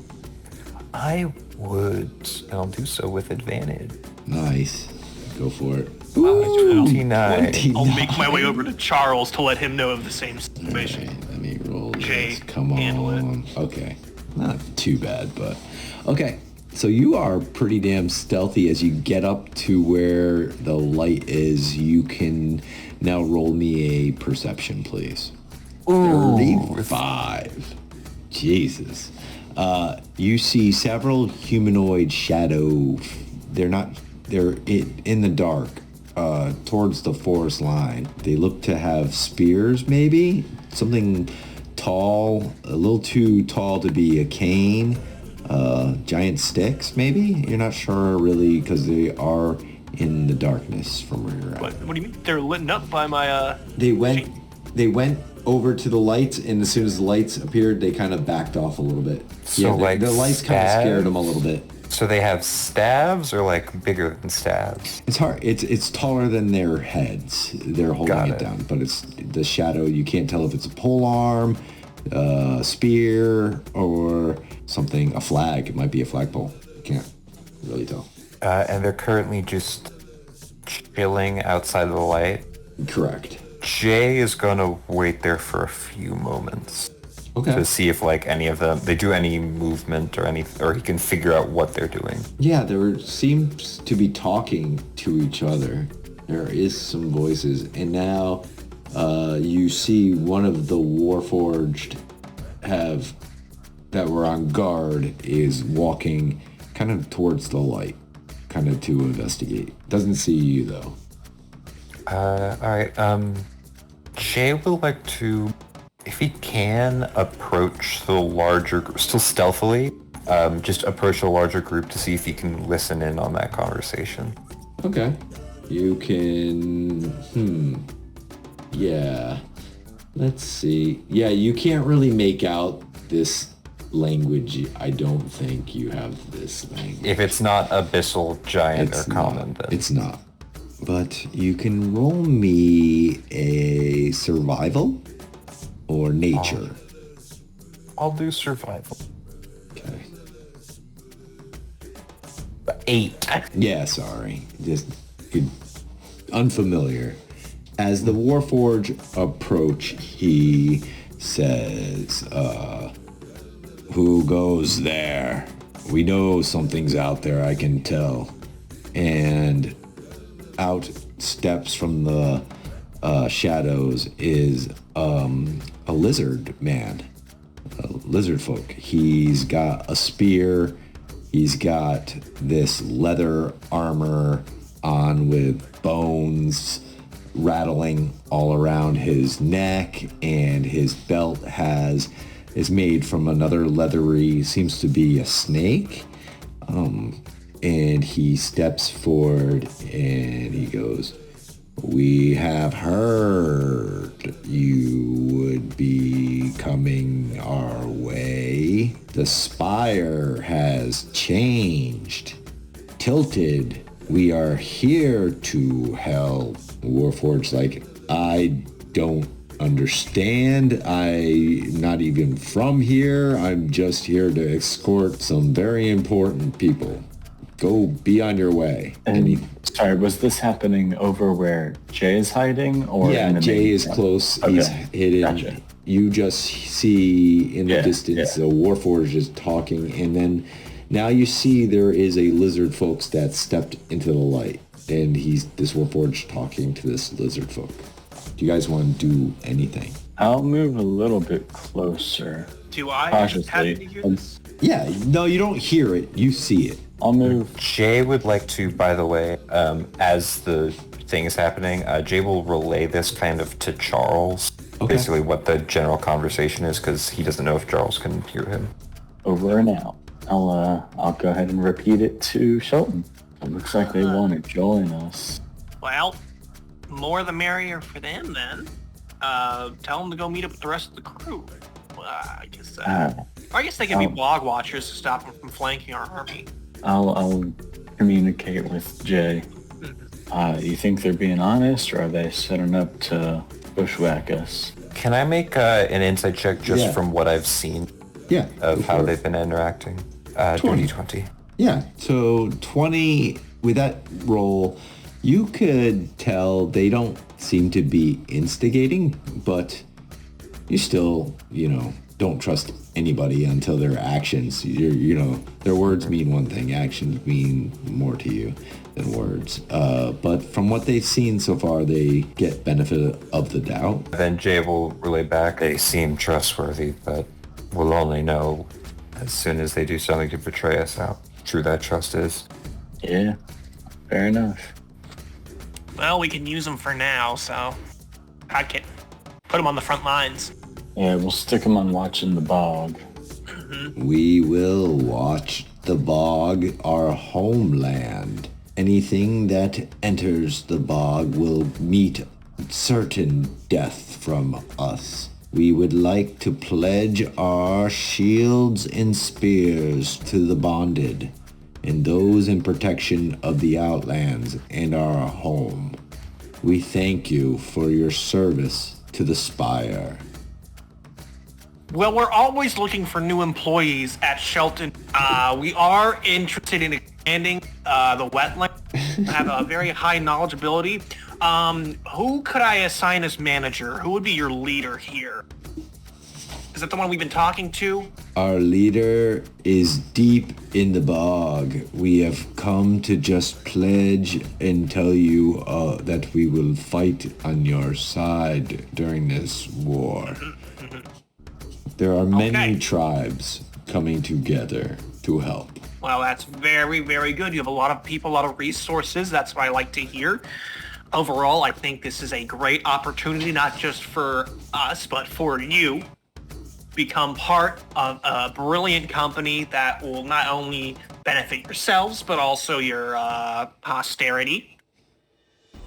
I would, and I'll do so with advantage. Nice. Go for it. Ooh, 29. I'll make my way over to Charles to let him know of the same situation. Right, let me Jay Come handle it. on. Okay. Not too bad, but okay. So you are pretty damn stealthy as you get up to where the light is. You can now roll me a perception, please. Ooh. 35. Jesus. You see several humanoid shadow. They're in the dark, towards the forest line. They look to have spears, maybe? Something tall, a little too tall to be a cane. Giant sticks, maybe? You're not sure really, because they are in the darkness from where you're at. What do you mean? They're lit up by my They went over to the lights, and as soon as the lights appeared, they kind of backed off a little bit. So, the lights kind of scared them a little bit. So they have staves or like bigger than staves? It's hard. It's taller than their heads. They're holding it down, but it's the shadow. You can't tell if it's a pole arm, spear, or something. A flag. It might be a flagpole. You can't really tell. And they're currently just chilling outside of the light. Correct. Jay is gonna wait there for a few moments. Okay. To see if like any of them they do any movement or he can figure out what they're doing. Yeah, there seems to be talking to each other. There is some voices, and now you see one of the Warforged that were on guard is walking kind of towards the light, kind of to investigate. Doesn't see you though. All right. Jay will like to, if he can, approach the larger group, still stealthily, just approach a larger group to see if he can listen in on that conversation. Okay. You can, yeah. Let's see. Yeah, you can't really make out this language. I don't think you have this language. If it's not abyssal, giant, It's or common, not. then... It's not. But you can roll me a survival or nature. I'll do survival. Okay. 8. Yeah, sorry. Just unfamiliar. As the Warforge approach, he says, who goes there? We know something's out there, I can tell. And out steps from the shadows is a lizard man, a lizard folk. He's got a spear. He's got this leather armor on with bones rattling all around his neck, and his belt is made from another leathery, seems to be a snake. And he steps forward and he goes, "We have heard you would be coming our way. The spire has changed, tilted. We are here to help." Warforged's like, "I don't understand. I'm not even from here. I'm just here to escort some very important people. Go be on your way." And sorry, was this happening over where Jay is hiding, or Yeah, in the Jay main is front? close. Okay. He's hidden. Gotcha. You just see in the distance yeah. a Warforged is talking, and then now you see there is a lizard folks that stepped into the light, and this Warforged talking to this lizard folk. Do you guys want to do anything? I'll move a little bit closer. Do I Cautiously. happen to hear this? Yeah, no, you don't hear it. You see it. I'll move. Jay would like to, by the way, as the thing is happening, Jay will relay this kind of to Charles. Okay. Basically what the general conversation is, because he doesn't know if Charles can hear him. Over and out. I'll go ahead and repeat it to Shelton. It looks like they want to join us. Well, more the merrier for them then. Tell them to go meet up with the rest of the crew. I guess. Or I guess they can be bog watchers to stop them from flanking our army. I'll communicate with Jay. You think they're being honest, or are they setting up to bushwhack us? Can I make an insight check just Yeah. from what I've seen Yeah. of go how for it. they've been interacting? 20. 20. Yeah, so 20, with that roll, you could tell they don't seem to be instigating, but you still, don't trust anybody until their actions. Their words mean one thing, actions mean more to you than words. But from what they've seen so far, they get benefit of the doubt. Then Jay will relay back, they seem trustworthy, but we'll only know as soon as they do something to betray us how true that trust is. Yeah, fair enough. Well, we can use them for now, so I can put them on the front lines. Yeah, we'll stick them on watching the bog. We will watch the bog, our homeland. Anything that enters the bog will meet certain death from us. We would like to pledge our shields and spears to the bonded, and those in protection of the Outlands and our home. We thank you for your service to the Spire. Well, we're always looking for new employees at Shelton. We are interested in expanding the wetland. I have a very high knowledgeability. Who could I assign as manager? Who would be your leader here? Is that the one we've been talking to? Our leader is deep in the bog. We have come to just pledge and tell you that we will fight on your side during this war. There are many tribes coming together to help. Well, that's very, very good. You have a lot of people, a lot of resources. That's what I like to hear. Overall, I think this is a great opportunity, not just for us, but for you. Become part of a brilliant company that will not only benefit yourselves, but also your posterity.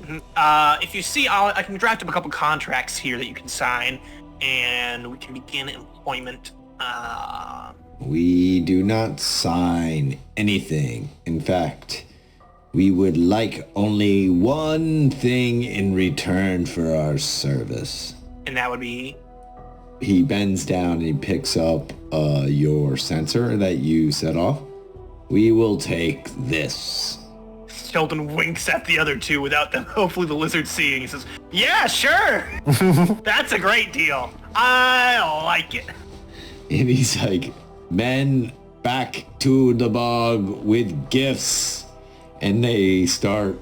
If you see, I can draft up a couple contracts here that you can sign, and we can begin employment. We do not sign anything. In fact, we would like only one thing in return for our service. And that would be? He bends down and he picks up your sensor that you set off. We will take this. Sheldon winks at the other two without them, hopefully the lizard seeing. He says, yeah, sure. That's a great deal. I like it. And he's like, men, back to the bog with gifts. And they start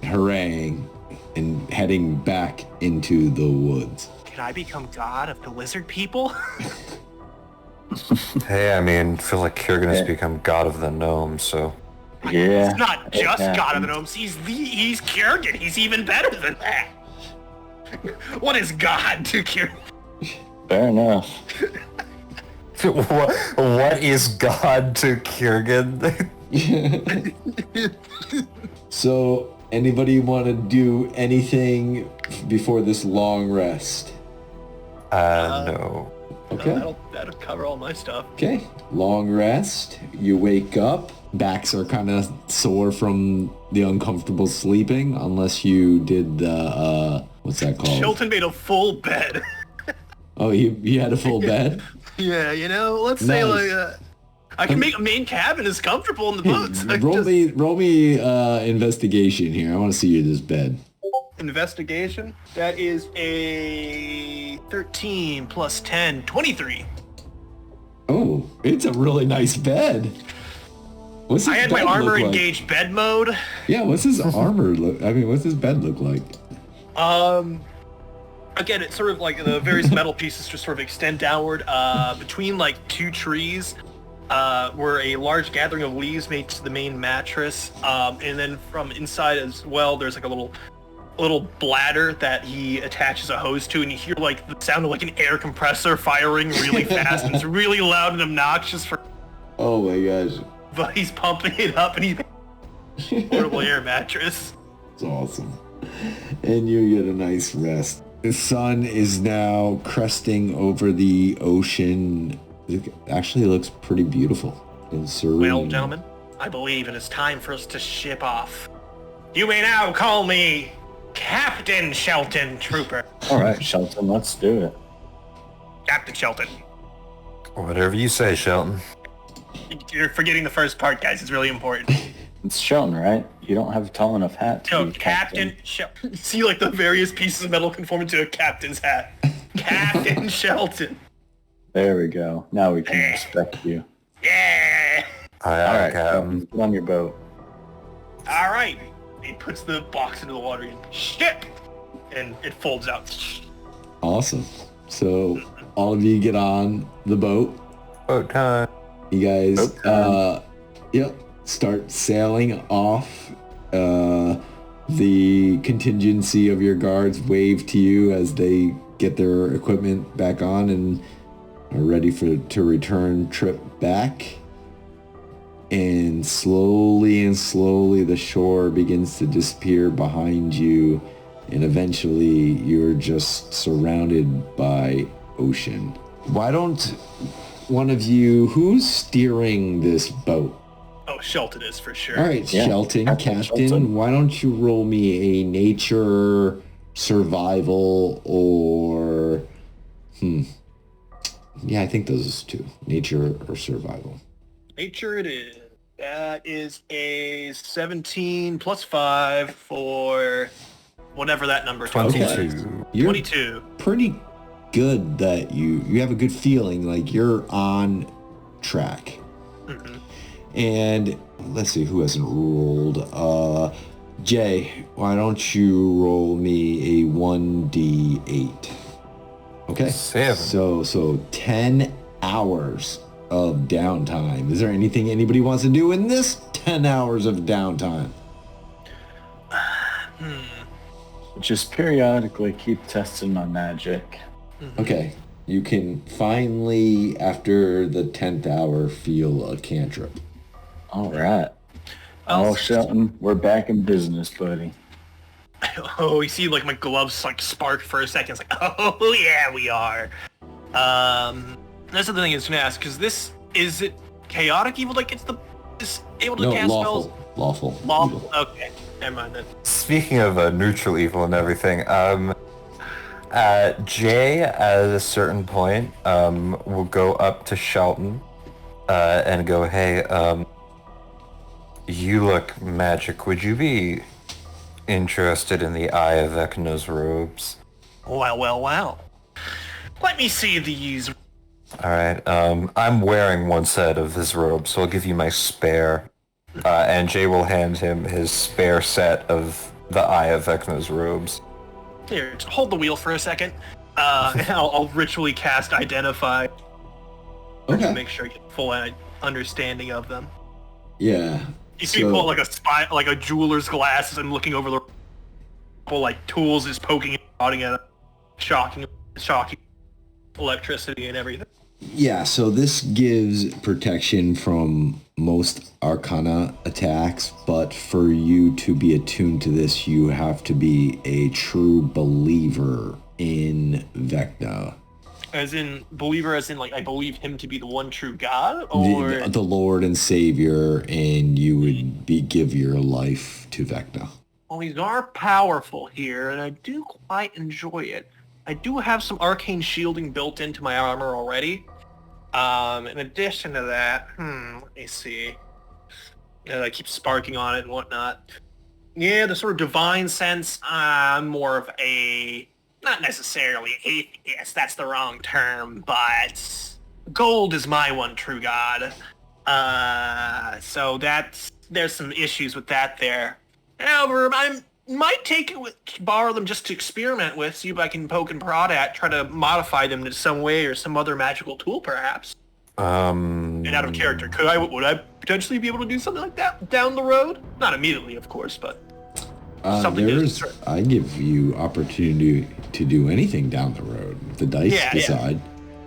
hurraying and heading back into the woods. Can I become god of the lizard people? Hey, I feel like Kiergan has become god of the gnomes, so... Yeah. He's not just god of the gnomes, he's Kiergan. He's even better than that. What is god to Kiergan? Fair enough. What is god to Kiergan? So, anybody want to do anything before this long rest? No. Okay. That'll cover all my stuff. Okay. Long rest. You wake up. Backs are kind of sore from the uncomfortable sleeping, unless you did the, what's that called? Shelton made a full bed. Oh, you had a full bed? Yeah, let's say I can make a main cabin as comfortable in the boats. Roll me investigation here. I want to see this bed. Investigation? That is a 13 plus 10, 23. Oh, it's a really nice bed. What's his I had my bed armor look like? engaged bed mode. Yeah, what's his armor look? What's his bed look like? Again, it's sort of like the various metal pieces just sort of extend downward. Between like two trees, where a large gathering of leaves makes the main mattress. And then from inside as well, there's like a little bladder that he attaches a hose to, and you hear like the sound of like an air compressor firing really fast, and it's really loud and obnoxious for. Oh my gosh. But he's pumping it up, and he's portable air mattress. It's awesome. And you get a nice rest. The sun is now cresting over the ocean. It actually looks pretty beautiful and serene. Well, gentlemen, I believe it is time for us to ship off. You may now call me Captain Shelton, Trooper. All right, Shelton, let's do it. Captain Shelton. Whatever you say, Shelton. You're forgetting the first part, guys. It's really important. It's Shelton, right? You don't have a tall enough hat to No, be Captain Shelton. See, like, the various pieces of metal conform into a captain's hat. Captain Shelton. There we go. Now we can respect you. Yeah. All right, Shelton, get on your boat. All right. He puts the box into the water and shit, and it folds out. Awesome. So all of you get on the boat. Boat time. You guys, Boat time. start sailing off. The contingency of your guards wave to you as they get their equipment back on and are ready to return trip back. And slowly the shore begins to disappear behind you, and eventually you're just surrounded by ocean. Why don't one of you, who's steering this boat? Oh, Shelton is for sure. All right, Yeah, Captain, Shelton. why don't you roll me a nature, survival, or... Yeah, I think those two. Nature or survival. Nature it is. That is a 17 plus 5 for whatever that number is. 22. You're 22. pretty good that you have a good feeling like you're on track. Mm-hmm. And let's see who hasn't rolled. Jay, why don't you roll me a 1d8? Okay. 7. So 10 hours of downtime. Is there anything anybody wants to do in this 10 hours of downtime? Just periodically keep testing my magic. Okay. You can finally, after the 10th hour, feel a cantrip. All right. Oh, Shelton, we're back in business, buddy. Oh, you see, like, my gloves, like, spark for a second. It's like, oh, yeah, we are. That's the thing I was going to ask, because is it chaotic evil that gets is able to cast spells? Lawful. Lawful? Evil. Okay, never mind then. Speaking of neutral evil and everything, Jay at a certain point will go up to Shelton and go, hey, you look magic. Would you be interested in the Eye of Vecna's robes? Well. Let me see these. All right. I'm wearing one set of his robes, so I'll give you my spare. And Jay will hand him his spare set of the Eye of Vecna's robes. Here, just hold the wheel for a second. And I'll ritually cast Identify to Okay. make sure I get full understanding of them. Yeah. You see, pull like a jeweler's glasses and looking over the like tools is poking and prodding at it, shocking electricity and everything. Yeah, so this gives protection from most Arcana attacks, but for you to be attuned to this, you have to be a true believer in Vecna. As in believer, as in like I believe him to be the one true God, or The Lord and Savior, and you would give your life to Vecna. well, these are powerful here, and I do quite enjoy it. I do have some arcane shielding built into my armor already. In addition to that, let me see. I keep sparking on it and whatnot. Yeah, the sort of divine sense, I'm more of a, not necessarily atheist, that's the wrong term, but gold is my one true God. So there's some issues with that there. However, I might borrow them just to experiment with, see if I can poke and prod at, try to modify them in some way or some other magical tool, perhaps. And out of character, would I potentially be able to do something like that down the road? Not immediately, of course, but something. I give you opportunity to do anything down the road. The dice decide.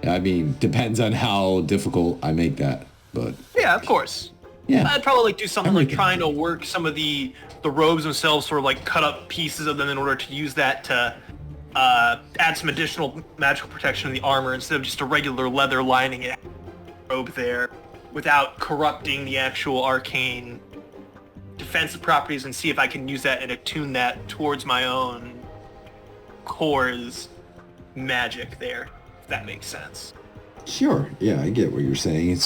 Yeah. I mean, depends on how difficult I make that, but yeah, of course. Yeah. I'd probably do something like trying to work some of the robes themselves, sort of like cut up pieces of them in order to use that to add some additional magical protection in the armor instead of just a regular leather lining it robe there, without corrupting the actual arcane defensive properties, and see if I can use that and attune that towards my own core's magic there, if that makes sense. Sure. Yeah, I get what you're saying.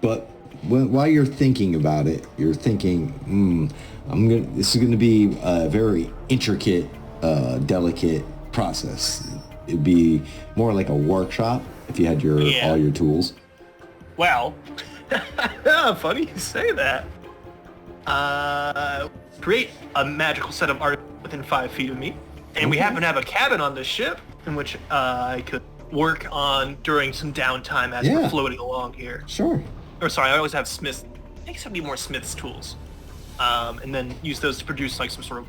But while you're thinking about it, you're thinking, this is gonna be a very intricate, delicate process. It'd be more like a workshop if you had all your tools. Well, funny you say that. Create a magical set of art within 5 feet of me, and we happen to have a cabin on this ship in which I could work on during some downtime as we're floating along here. Sure. Or sorry, I always have Smith's. I think it's gonna be more Smith's tools, and then use those to produce like some sort of.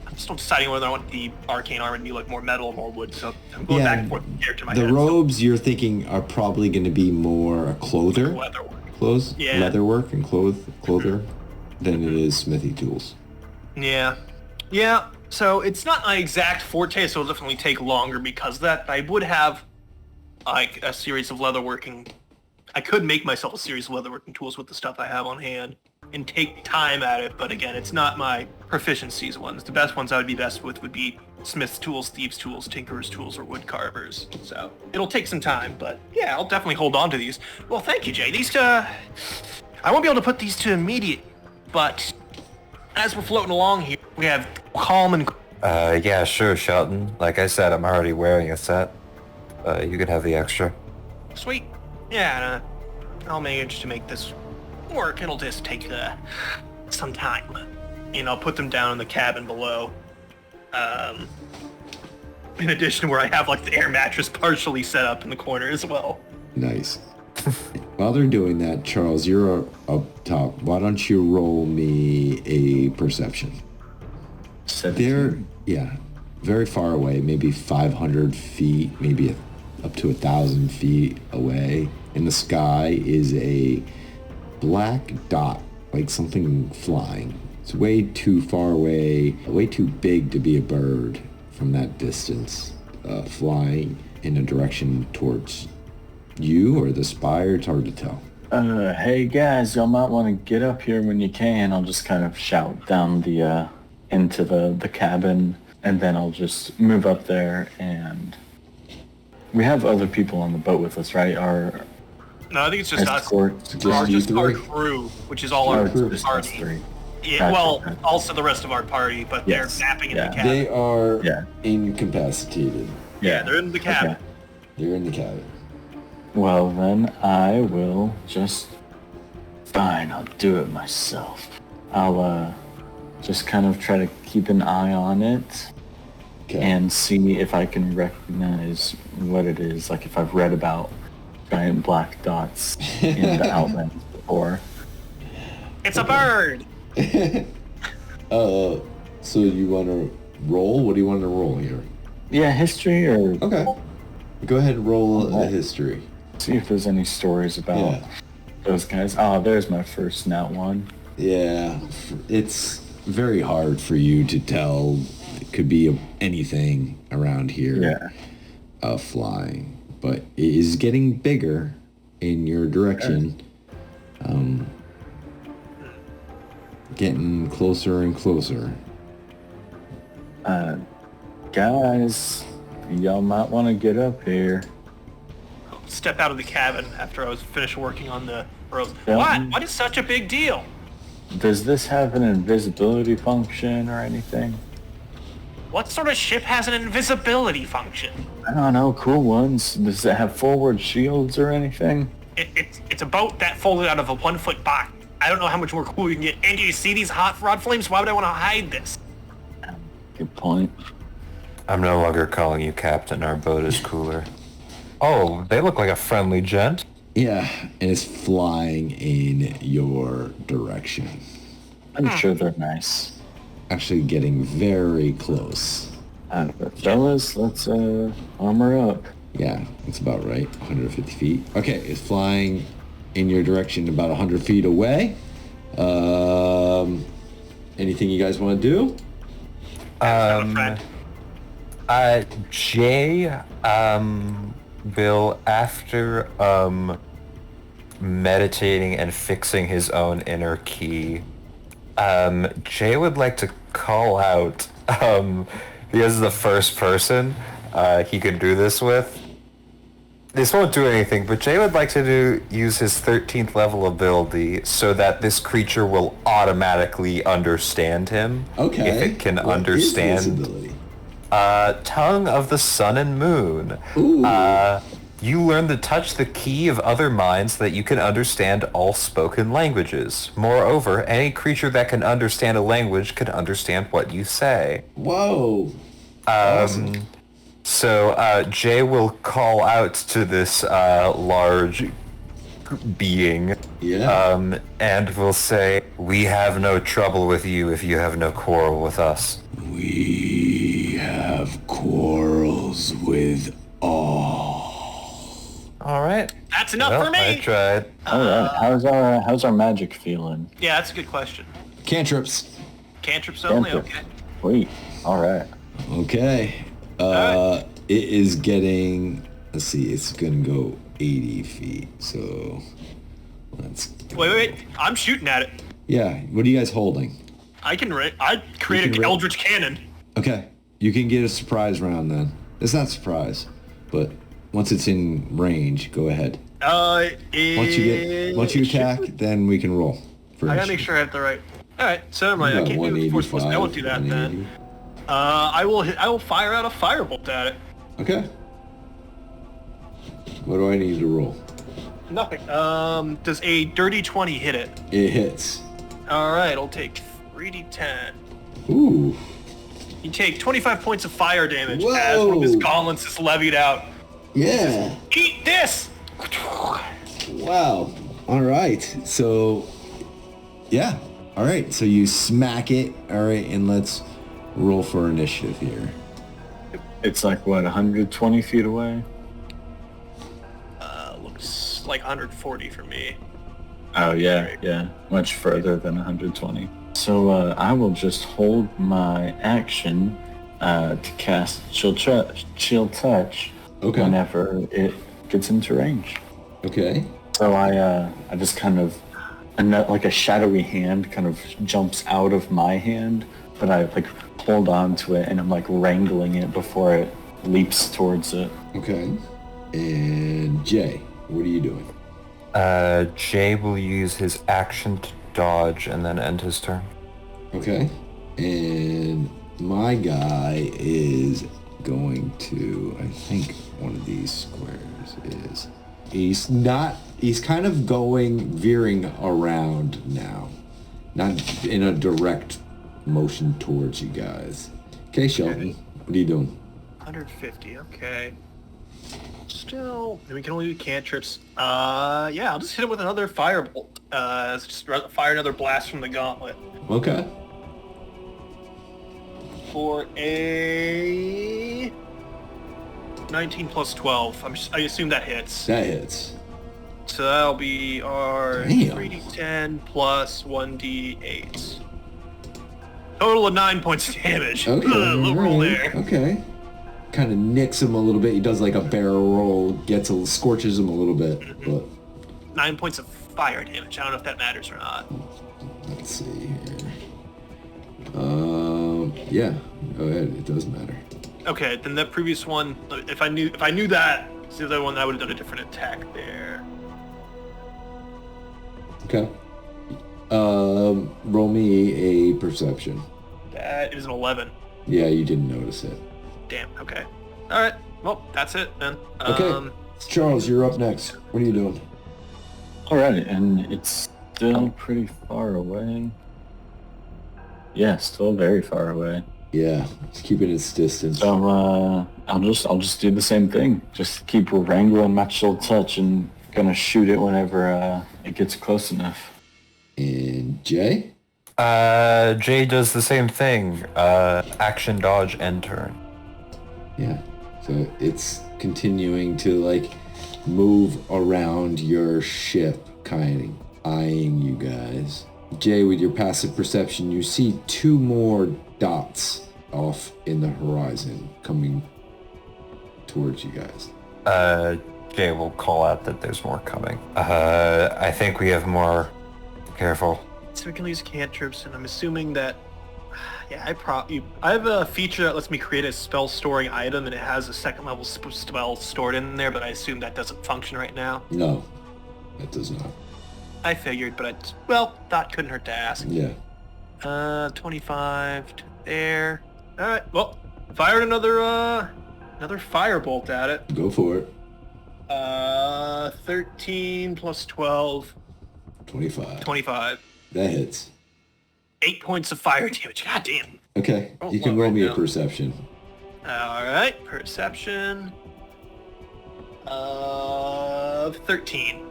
I'm still deciding whether I want the arcane armor to be like more metal or more wood. So I'm going back and forth here to my head. The robes you're thinking are probably going to be more clother, leatherwork and clother than it is smithy tools. Yeah. So it's not my exact forte, so it'll definitely take longer because of that. I would have like a series of leatherworking. I could make myself a series of leatherworking tools with the stuff I have on hand and take time at it, but again, it's not my proficiencies ones. The best ones I would be best with would be smith's tools, thieves' tools, tinkerer's tools, or wood carvers. So it'll take some time, but yeah, I'll definitely hold on to these. Well, thank you, Jay. These, I won't be able to put these to immediate, but as we're floating along here, we have calm and... Yeah, sure, Shelton. Like I said, I'm already wearing a set. You could have the extra. Sweet. Yeah, I'll manage to make this work. It'll just take some time. And I'll put them down in the cabin below. In addition to where I have like the air mattress partially set up in the corner as well. Nice. While they're doing that, Charles, you're up top. Why don't you roll me a perception? 17. They're, very far away, maybe 500 feet, maybe up to 1,000 feet away. In the sky is a black dot, like something flying. It's way too far away, way too big to be a bird from that distance, flying in a direction towards you or the spire. It's hard to tell. Hey guys, y'all might want to get up here when you can. I'll just kind of shout down the into the cabin, and then I'll just move up there. And we have other people on the boat with us, right? No, I think it's just us. Just our crew, which is all our party. Yeah, Gotcha. Also the rest of our party, but they're napping in the cabin. They are incapacitated. Yeah, they're in the cabin. Okay. They're in the cabin. Well, then I will just... Fine, I'll do it myself. I'll just kind of try to keep an eye on it and see if I can recognize what it is. Like if I've read about giant black dots in the Outlands before. It's a bird! So you want to roll? What do you want to roll here? Yeah, history or... Okay. Go ahead and roll a history. See if there's any stories about those guys. Oh, there's my first nat one. Yeah, it's very hard for you to tell. It could be anything around here flying. But it is getting bigger in your direction. Getting closer and closer. Guys, y'all might want to get up here. Step out of the cabin after I was finished working on the pearls. Yeah. What is such a big deal? Does this have an invisibility function or anything? What sort of ship has an invisibility function? I don't know, cool ones. Does it have forward shields or anything? It's a boat that folded out of a 1-foot box. I don't know how much more cool you can get. And do you see these hot rod flames? Why would I want to hide this? Good point. I'm no longer calling you captain. Our boat is cooler. Oh, they look like a friendly gent. Yeah, and it's flying in your direction. I'm sure they're nice. Actually getting very close. Fellas, let's armor up. Yeah, that's about right. 150 feet. Okay, it's flying in your direction about 100 feet away. Anything you guys want to do? Jay will, after meditating and fixing his own inner key, Jay would like to call out, because the first person he could do this with, This won't do anything, but Jay would like to use his 13th level ability so that this creature will automatically understand him. Okay. If it can What understand. is this ability? Tongue of the Sun and Moon. Ooh. You learn to touch the key of other minds so that you can understand all spoken languages. Moreover, any creature that can understand a language can understand what you say. Whoa. Awesome. So Jay will call out to this large being. Yeah. And will say, "We have no trouble with you if you have no quarrel with us." We have quarrels with all. All right. That's enough Well, for me. I tried. All right. How's our magic feeling? Yeah, that's a good question. Cantrips. Cantrips only? Cantrip. Okay. Sweet. All right. Okay. Alright. It is getting, let's see, it's gonna go 80 feet, so let's go. Wait. I'm shooting at it. Yeah, what are you guys holding? I create can an ra- eldritch cannon. Okay, you can get a surprise round then. It's not a surprise, but once it's in range, go ahead. Once you attack, then we can roll. I gotta make sure I have the right. All right, so I'm like, I can't do the force plus. I won't do that then. I will fire out a firebolt at it. Okay. What do I need to roll? Nothing. Does a dirty 20 hit it? It hits. All right, I'll take 3d10. Ooh. You take 25 points of fire damage Whoa. as one of his gauntlets is levied out. Yeah. Eat this! Wow. All right. So, yeah. All right. So you smack it. All right, and let's roll for initiative here. It's like, what, 120 feet away? Looks like 140 for me. Oh, yeah. Much further than 120. So I will just hold my action to cast Chill Touch Okay. whenever it gets into range. Okay. So I just kind of, like a shadowy hand kind of jumps out of my hand, but I like hold on to it and I'm like wrangling it before it leaps towards it. Okay. And Jay, what are you doing? Jay will use his action to dodge and then end his turn. Okay. And my guy is going to, I think one of these squares is, he's kind of veering around now. Not in a direct motion towards you guys. Okay, Sheldon, what are you doing? 150, okay. Still, we can only do cantrips. Yeah, I'll just hit him with another firebolt. Just fire another blast from the gauntlet. Okay. For a 19 plus 12. I assume that hits. That hits. So that'll be our Damn. 3d10 plus 1d8. Total of 9 points of damage. Okay. Low roll there. Okay. Kind of nicks him a little bit. He does like a barrel roll, scorches him a little bit. But 9 points of fire damage. I don't know if that matters or not. let's see here. Yeah. Go ahead. It does matter. Okay, then that previous one, if I knew that, it's the other one, I would have done a different attack there. Okay. Roll me a perception. That is an 11. Yeah, you didn't notice it. Damn, okay. Alright, well, that's it then. Okay. Charles, you're up next. What are you doing? Alright, and it's still pretty far away. Yeah, still very far away. Yeah, it's keeping its distance. So I'll just do the same thing. Just keep wrangling my Chill Touch and gonna shoot it whenever it gets close enough. And Jay? Jay does the same thing. Action, dodge, end turn. Yeah. So it's continuing to like move around your ship, kind of eyeing you guys. Jay, with your passive perception, you see two more dots off in the horizon coming towards you guys. Jay will call out that there's more coming. I think we have more. Careful. So we can use cantrips, and I'm assuming that Yeah, I have a feature that lets me create a spell storing item, and it has a second level spell stored in there, but I assume that doesn't function right now. No, that does not. I figured, but thought couldn't hurt to ask. Yeah. 25 to there. All right, well, fired another firebolt at it. Go for it. 13 plus 12. 25. 25. That hits. 8 points of fire damage. God damn. Okay, Oh, you can well, roll me right a now. perception. All right, perception. 13.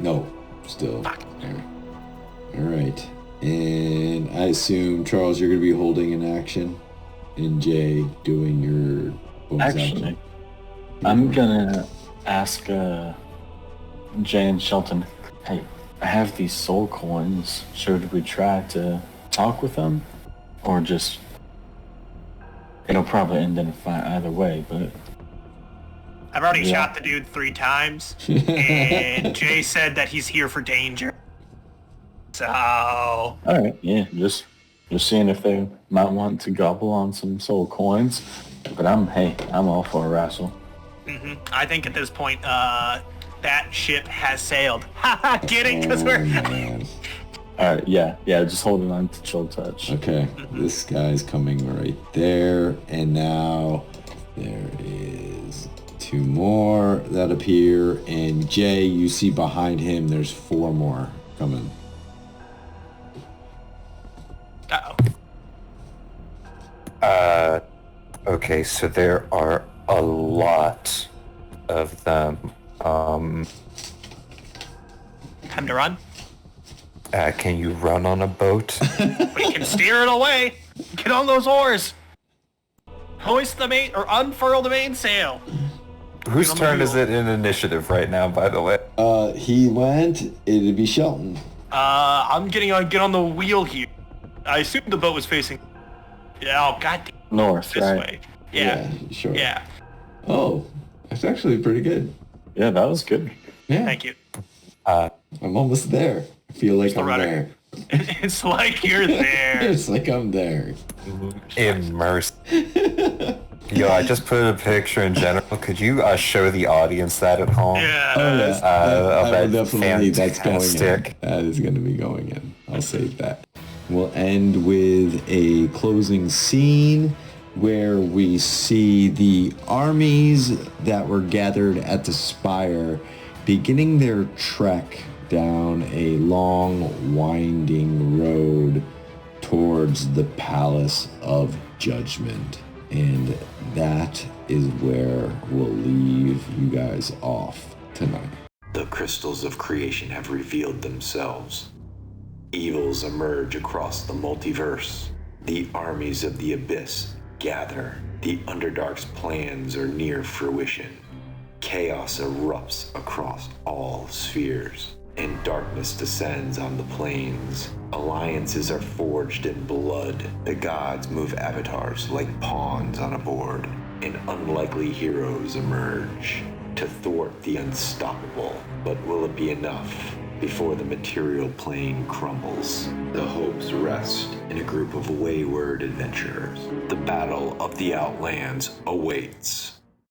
No, still. Fuck. There. All right. And I assume, Charles, you're going to be holding an action, and Jay doing your bonus Actually, action. I'm gonna ask Jay and Shelton, hey, I have these soul coins. Should we try to talk with them? Or just... It'll probably end in a fight either way, but... I've already Yeah. shot the dude 3 times, and Jay said that he's here for danger. So, Alright, yeah, just seeing if they might want to gobble on some soul coins. But I'm all for a wrestle. I think at this point, that ship has sailed. Haha, get it? Because we're... Man. Alright, yeah, just holding on to chill touch. Okay, this guy's coming right there, and now there is 2 more that appear, and Jay, you see behind him, there's 4 more coming. Uh-oh. Okay, so there are a lot of them. Time to run. Can you run on a boat? We can steer it away. Get on those oars. Hoist the main, or unfurl the mainsail. Whose on the turn is wheel. it in initiative right now, by the way? He went, it'd be Shelton. I'm get on the wheel here. I assumed the boat was facing... Yeah, oh, god damn, North, this right? way. Yeah. Sure. Yeah. Oh, that's actually pretty good. Yeah, that was good. Yeah, Thank you. I'm almost there. I feel like the I'm rudder. there. It's like you're there. It's like I'm there. Immersed. Yo, I just put a picture in general. Could you show the audience that at home? Yeah. Oh, yes. I will definitely, that's going in. fantastic. That is going to be going in. I'll save that. We'll end with a closing scene where we see the armies that were gathered at the spire beginning their trek down a long, winding road towards the Palace of Judgment. And that is where we'll leave you guys off tonight. The crystals of creation have revealed themselves. Evils emerge across the multiverse. The armies of the abyss gather. The Underdark's plans are near fruition. Chaos erupts across all spheres, and darkness descends on the plains. Alliances are forged in blood. The gods move avatars like pawns on a board, and unlikely heroes emerge to thwart the unstoppable. But will it be enough before the material plane crumbles? The hopes rest in a group of wayward adventurers. The battle of the Outlands awaits.